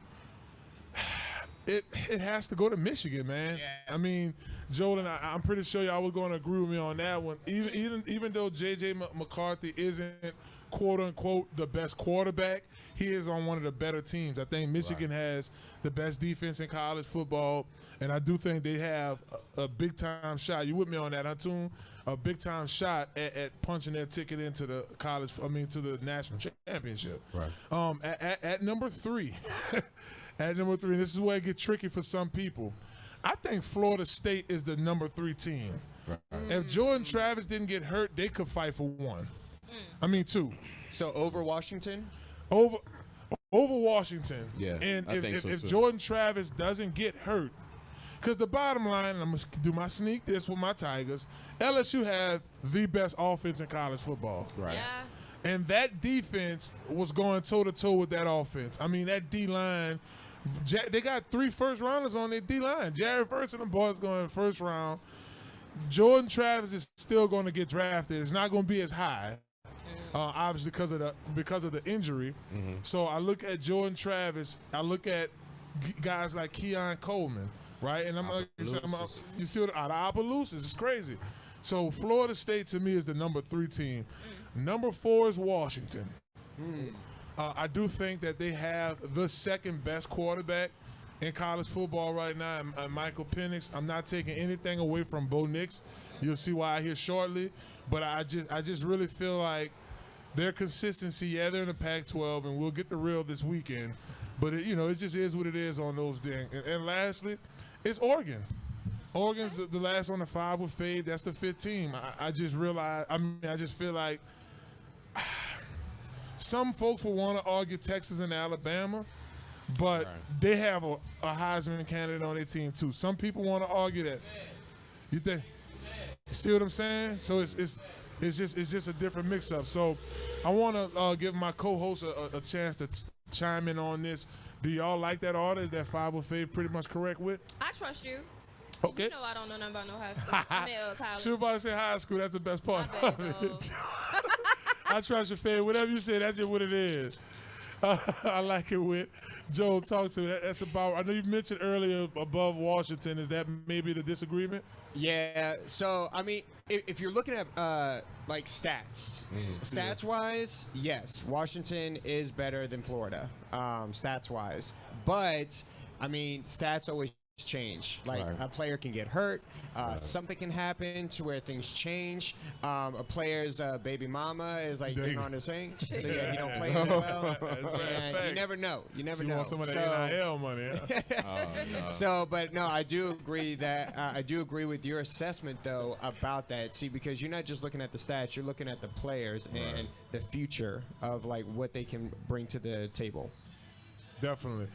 it has to go to Michigan, man. Yeah. I mean, Joel, and I'm pretty sure y'all was going to agree with me on that one. Even though J.J. McCarthy isn't quote unquote the best quarterback, he is on one of the better teams. I think Michigan has the best defense in college football, and I do think they have a big time shot. You with me on that, Antun? A big time shot at punching their ticket into the to the national championship. Right. At number 3, at number 3, this is where it gets tricky for some people. I think Florida State is the number 3 team. Right. If Jordan Travis didn't get hurt, they could fight for 1. I mean 2. So over Washington? Over Washington. Yeah, And I think so if too. Jordan Travis doesn't get hurt, because the bottom line, and I'm going to do my sneak this with my Tigers, LSU have the best offense in college football. Right. Yeah. And that defense was going toe-to-toe with that offense. I mean, that D-line, they got 3 first-rounders on their D-line. Jared Verse and the boys going first round. Jordan Travis is still going to get drafted. It's not going to be as high, obviously because of the injury. Mm-hmm. So I look at Jordan Travis. I look at guys like Keon Coleman, right? And you see what out of Opelousas, it's crazy. So Florida State to me is the number 3 team. Number 4 is Washington. I do think that they have the second best quarterback in college football right now, Michael Penix. I'm not taking anything away from Bo Nix. You'll see why here shortly. But I just really feel like their consistency, yeah, they're in the Pac-12, and we'll get the real this weekend. But, it just is what it is on those things. And lastly, it's Oregon. Oregon's the last on the 5 with Fade. That's the 5th team. I just realized, I just feel like some folks will want to argue Texas and Alabama, but they have a Heisman candidate on their team too. Some people want to argue that. You think? See what I'm saying? So it's just a different mix-up. So I want to give my co-host a chance to chime in on this. Do y'all like that order? Is that 5 with Fade pretty much correct with? I trust you. Okay. You know I don't know nothing about no high school. I mean, college. She was about to say high school. That's the best part. My bad, dog. I trust your Fade. Whatever you say, that's just what it is. I like it with Joe. Talk to me. That's about. I know you mentioned earlier above Washington. Is that maybe the disagreement? Yeah. So I mean, if you're looking at like stats, stats wise, yes, Washington is better than Florida, stats wise. But I mean, stats always change. Like a player can get hurt, something can happen to where things change. A player's baby mama is like getting on his thing, so yeah, he don't play that well. And you never know. You never know. Want some of that NIL money. No. So, but no, I do agree that I do agree with your assessment though about that. See, because you're not just looking at the stats, you're looking at the players and the future of like what they can bring to the table. Definitely.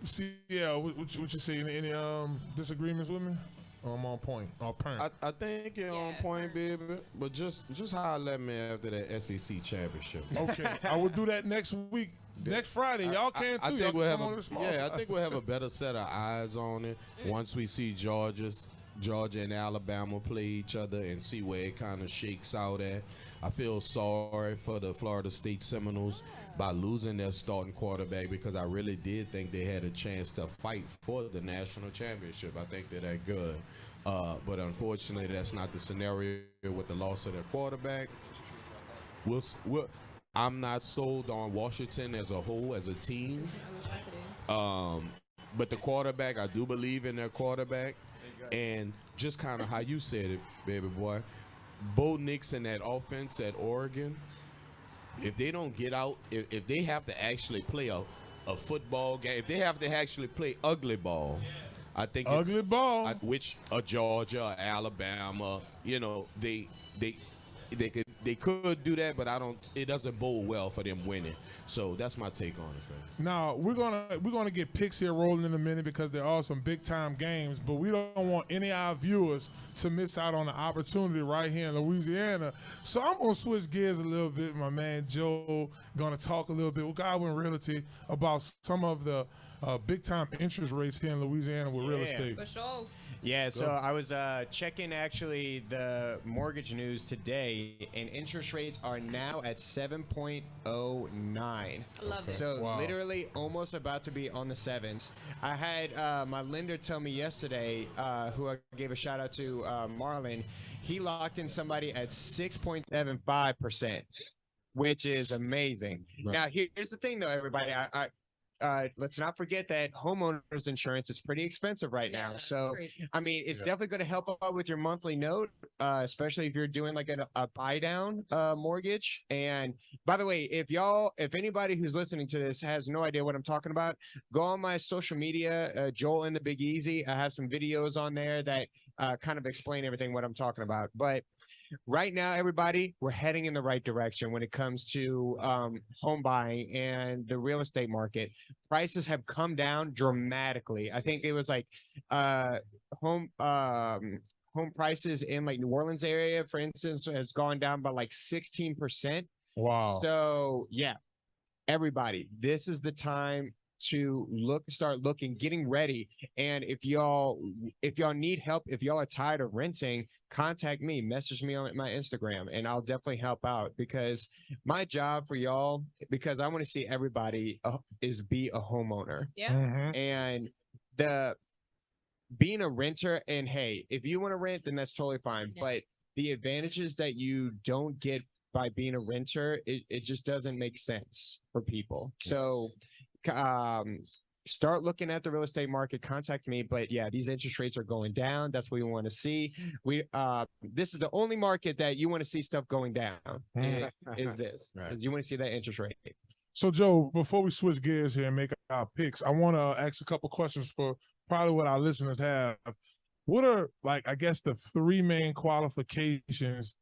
See, yeah, what you say? Any disagreements with me? I'm on point. I think you're on point, baby. But just holler at me after that SEC championship. Okay, I will do that next week. Next Friday, y'all can too. I think y'all we'll come have on the small side. I think we'll have a better set of eyes on it once we see Georgia and Alabama play each other and see where it kind of shakes out at. I feel sorry for the Florida State Seminoles by losing their starting quarterback because I really did think they had a chance to fight for the national championship. I think they're that good. But unfortunately, that's not the scenario with the loss of their quarterback. I'm not sold on Washington as a whole, as a team. But the quarterback, I do believe in their quarterback. And just kind of how you said it, baby boy, Bo Nix and that offense at Oregon, if they don't get out, if they have to actually play a football game, if they have to actually play ugly ball, I think ugly ball, which Georgia, Alabama, they could do that, but it doesn't bode well for them winning. So that's my take on it, man. Now we're gonna get picks here rolling in a minute because there are some big time games, but we don't want any of our viewers to miss out on the opportunity right here in Louisiana. So I'm gonna switch gears a little bit. My man Joe gonna talk a little bit with Godwin Realty about some of the big time interest rates here in Louisiana with real estate. For sure. Yeah, so I was checking actually the mortgage news today, and interest rates are now at 7.09. Love it. So Wow. literally almost about to be on the sevens. I had my lender tell me yesterday, who I gave a shout out to, Marlon, he locked in somebody at 6.75%, which is amazing. Right. Now, here's the thing, though, everybody. Let's not forget that homeowners insurance is pretty expensive right now. So, I mean, it's definitely going to help out with your monthly note, especially if you're doing like a buy down mortgage. And by the way, if anybody who's listening to this has no idea what I'm talking about, go on my social media, Joel and the Big Easy. I have some videos on there that kind of explain everything what I'm talking about. But right now, everybody, we're heading in the right direction when it comes to home buying and the real estate market. Prices have come down dramatically. I think it was like home prices in like New Orleans area, for instance, has gone down by like 16%. Wow. So yeah, everybody, this is the time to start looking, getting ready. And if y'all need help, if y'all are tired of renting, contact me, message me on my Instagram, and I'll definitely help out, because my job for y'all, because I want to see everybody is be a homeowner. Yeah. And being a renter, and hey, if you want to rent, then that's totally fine. But the advantages that you don't get by being a renter, it just doesn't make sense for people. So start looking at the real estate market, contact me. But yeah, these interest rates are going down. That's what we want to see. This is the only market that you want to see stuff going down, is this, because you want to see that interest rate. So, Joe, before we switch gears here and make our picks, I want to ask a couple questions for probably what our listeners have. What are, like, I guess, the three main qualifications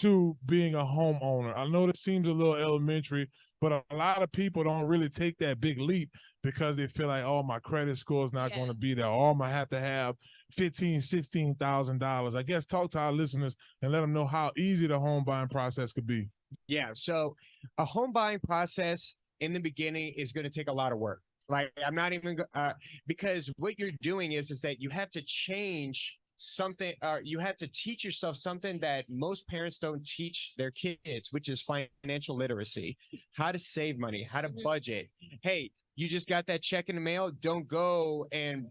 to being a homeowner? I know that seems a little elementary, but a lot of people don't really take that big leap because they feel like, oh, my credit score is not going to be there. Or I'm going to have $15,000, $16,000. I guess talk to our listeners and let them know how easy the home buying process could be. Yeah, so a home buying process in the beginning is going to take a lot of work. Like, I'm not even because what you're doing is that you have to change something, you have to teach yourself something that most parents don't teach their kids, which is financial literacy, how to save money, how to budget. Hey, you just got that check in the mail. Don't go and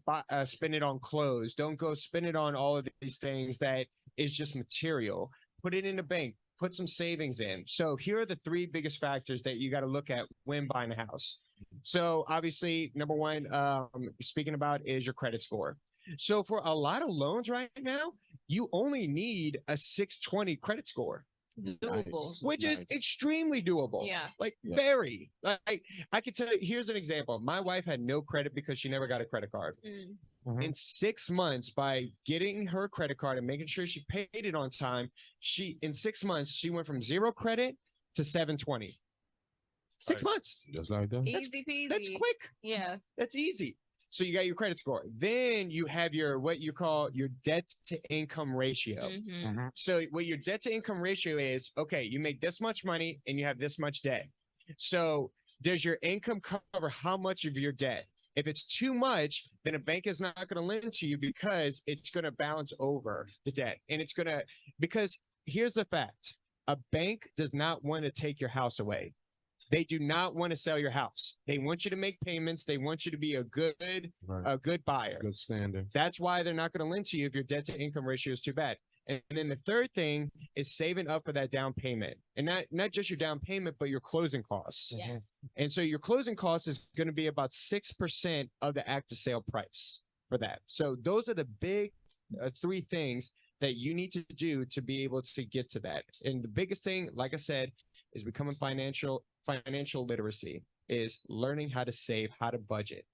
spend it on clothes. Don't go spend it on all of these things that is just material. Put it in the bank. Put some savings in. So here are the three biggest factors that you got to look at when buying a house. So obviously, number one, speaking about, is your credit score. So for a lot of loans right now, you only need a 620 credit score. Doable. Which is extremely doable. Yeah. Like very. Like, I can tell you, here's an example. My wife had no credit because she never got a credit card. In 6 months, by getting her credit card and making sure she paid it on time, in 6 months, she went from 0 credit to 720. 6 months. Just like that. Easy peasy. That's quick. Yeah. That's easy. So you got your credit score. Then you have your, what you call your debt to income ratio. So what your debt to income ratio is, okay, you make this much money and you have this much debt. So does your income cover how much of your debt? If it's too much, then a bank is not going to lend to you because it's going to balance over the debt. And it's going to, because here's the fact, a bank does not want to take your house away. They do not want to sell your house. They want you to make payments. They want you to be a good buyer. Good standard. That's why they're not going to lend to you if your debt to income ratio is too bad. And then the third thing is saving up for that down payment, and not just your down payment, but your closing costs. Yes. And so your closing cost is going to be about 6% of the active sale price for that. So those are the big three things that you need to do to be able to get to that. And the biggest thing, like I said, is becoming financial literacy, is learning how to save, how to budget.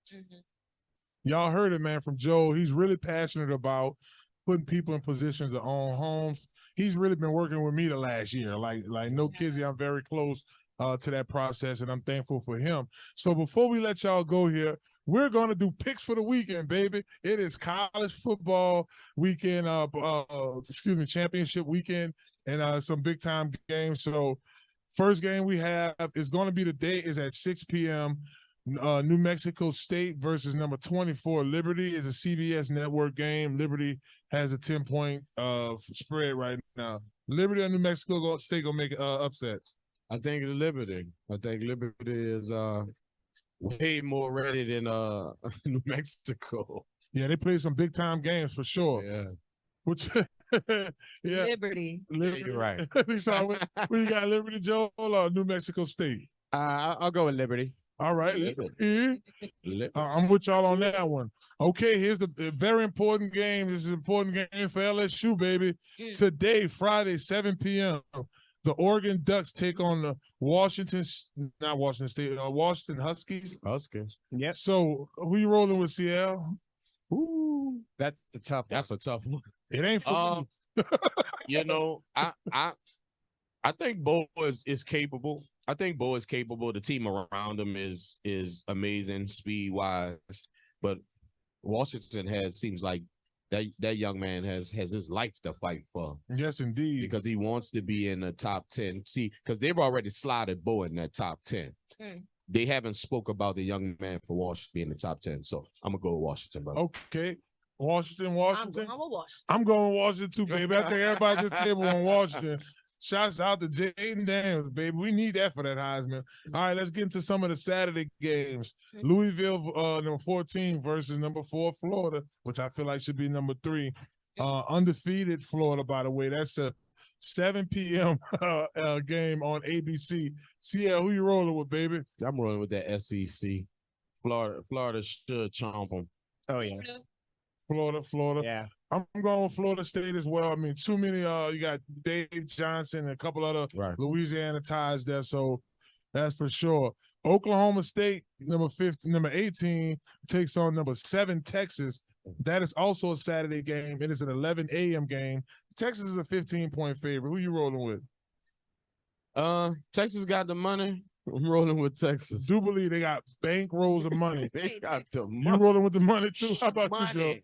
Y'all heard it, man, from Joe. He's really passionate about putting people in positions to own homes. He's really been working with me the last year. Like no kids, I'm very close to that process, and I'm thankful for him. So before we let y'all go here, we're going to do picks for the weekend, baby. It is college football weekend, championship weekend, and some big-time games. So first game we have is going to be today is at 6 p.m. New Mexico State versus number 24 Liberty is a CBS network game. Liberty has a 10-point spread right now. Liberty and New Mexico State gonna make upsets. I think Liberty. I think Liberty is way more ready than New Mexico. Yeah, they play some big time games for sure. Yeah. Which yeah. Liberty. Yeah, you're right. So we got Liberty, Joe, or New Mexico State. I'll go with Liberty. All right. Liberty. I'm with y'all on that one. Okay, here's the very important game. This is an important game for LSU, baby. Today, Friday, 7 p.m., the Oregon Ducks take on the Washington Huskies. Huskies. Yep. So who you rolling with, CL? Ooh, that's the tough. That's a tough one. It ain't for me. You know, I think Bo is capable. I think Bo is capable. The team around him is amazing speed wise, but Washington seems like that young man has his life to fight for. Yes, indeed. Because he wants to be in the top 10. See, because they've already slotted Bo in that top 10. They haven't spoke about the young man for Washington being in the top 10. So I'm gonna go with Washington, brother. Okay. Washington. I'm with Washington. I'm going with Washington too, baby. I think everybody at this table on Washington. Shouts out to Jaden Daniels, baby. We need that for that Heisman. All right, let's get into some of the Saturday games. Louisville, number 14 versus number 4 Florida, which I feel like should be number 3. Undefeated Florida, by the way. That's a 7 p.m. Game on ABC. CL, who you rolling with, baby? I'm rolling with that SEC. Florida should chomp them. Oh yeah. Florida. Yeah. I'm going with Florida State as well. I mean, too many. You got Dave Johnson and a couple other Louisiana ties there, so that's for sure. Oklahoma State, number 18, takes on number 7 Texas. That is also a Saturday game. It is an 11 a.m. game. Texas is a 15-point favorite. Who you rolling with? Texas got the money. I'm rolling with Texas. Do believe they got bank rolls of money. They got the money. You rolling with the money too? How about Money. you, Joe?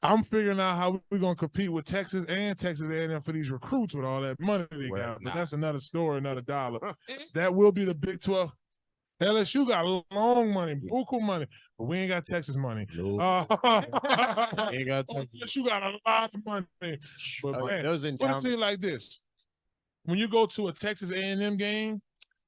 I'm figuring out how we're gonna compete with Texas and Texas A&M for these recruits with all that money they got. But that's another story, another dollar. That will be the Big 12. LSU got long money, buku money, but we ain't got Texas money. Nope. Ain't got Texas. LSU got a lot of money. But man, those in put it to you like this: when you go to a Texas A&M game,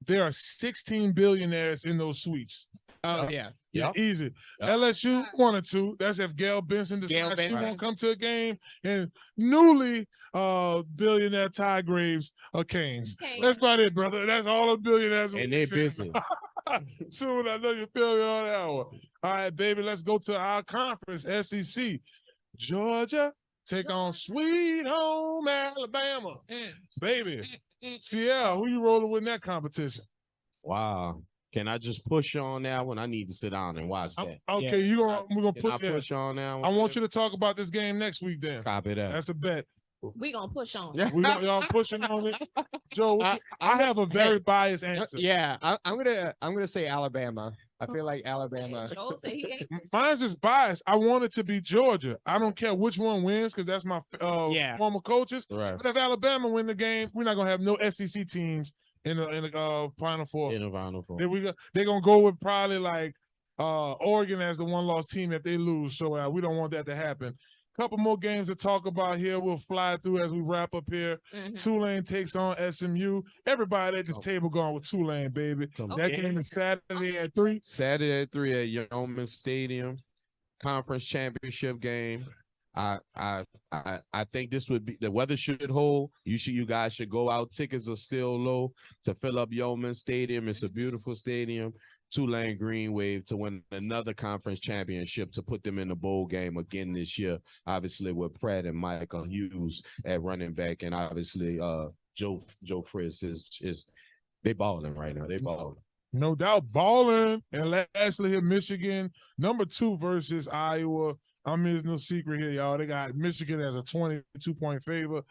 there are 16 billionaires in those suites. Oh yeah. Yeah, easy. LSU 1 or 2. That's if Gail Benson decides she won't come to a game, and newly billionaire Ty Graves or Canes. That's about it, brother. That's all the billionaires. And they busy. Soon I know you feel me on that one. All right, baby. Let's go to our conference, SEC. Georgia take on Sweet Home Alabama, baby. CL, who you rolling with in that competition? Wow. Can I just push on that one? I need to sit down and watch that. Okay, we're gonna Can I push on that one? I want you to talk about this game next week then. Copy that. That's a bet. We gonna push on. Y'all pushing on it. Joe, I have a very biased answer. Yeah, I'm gonna say Alabama. I feel like Alabama. Joe say he ain't. Mine's just biased. I want it to be Georgia. I don't care which one wins because that's my former coaches. Right. But if Alabama win the game, we're not gonna have no SEC teams in the Final Four. In the Final Four. They're gonna go with probably like Oregon as the one-loss team if they lose. So we don't want that to happen. Couple more games to talk about here. We'll fly through as we wrap up here. Tulane takes on SMU. Everybody at this table going with Tulane, baby. That game is Saturday at 3. Saturday at 3 at Yeoman Stadium. Conference championship game. I think this would be the weather should hold. You guys should go out. Tickets are still low to fill up Yeoman Stadium. It's a beautiful stadium. Tulane Green Wave to win another conference championship to put them in the bowl game again this year. Obviously with Pratt and Michael Hughes at running back, and obviously Joe Fritz is they balling right now. They balling. No doubt, balling. And lastly here, Michigan, number 2 versus Iowa. I mean, there's no secret here, y'all. They got Michigan as a 22-point favorite.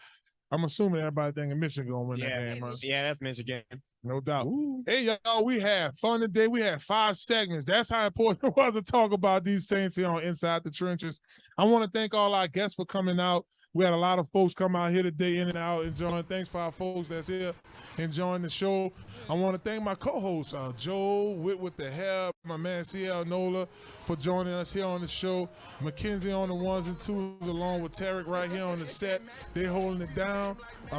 I'm assuming everybody thinking Michigan gonna win that game. Huh? Yeah, that's Michigan. No doubt. Ooh. Hey, y'all, we had fun today. We had 5 segments. That's how important it was to talk about these Saints here on Inside the Trenches. I want to thank all our guests for coming out. We had a lot of folks come out here today, in and out, enjoying. Thanks for our folks that's here enjoying the show. I want to thank my co-hosts, Joe with the hair, my man CL Nola, for joining us here on the show. Mackenzie on the ones and twos, along with Tarek right here on the set. They holding it down.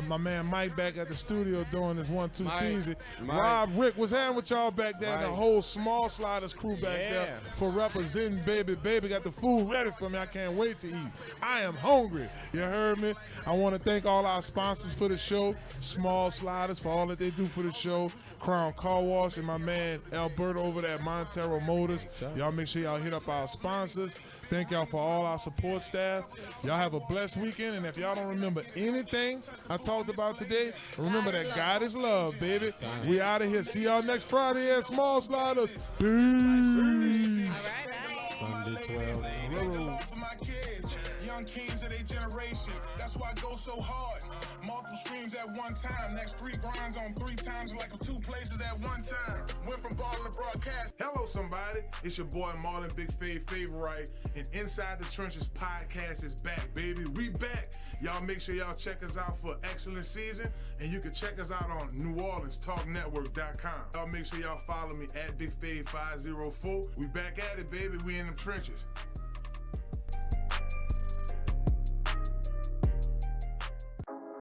My man Mike back at the studio doing this 1-2 things. Rob, Rick, what's happening with y'all back there? And the whole Small Sliders crew back there for representing, baby. Baby got the food ready for me. I can't wait to eat. I am hungry. You heard me? I want to thank all our sponsors for the show. Small Sliders for all that they do for the show. Crown Car Wash and my man Alberto over there at Montero Motors. Y'all make sure y'all hit up our sponsors. Thank y'all for all our support staff. Y'all have a blessed weekend. And if y'all don't remember anything I talked about today, remember that God is love, baby. We out of here. See y'all next Friday at Small Sliders. Peace. Sunday 12. Young kings of their generation, that's why I go so hard. Multiple streams at one time, next 3 grinds on 3 times, like 2 places at one time. Went from ball to broadcast. Hello, somebody. It's your boy Marlon Big Favorite, and Inside the Trenches podcast is back, baby. We back. Y'all make sure y'all check us out for excellent season, and you can check us out on NewOrleansTalkNetwork.com. Y'all make sure y'all follow me at BigFave504. We back at it, baby. We in them trenches.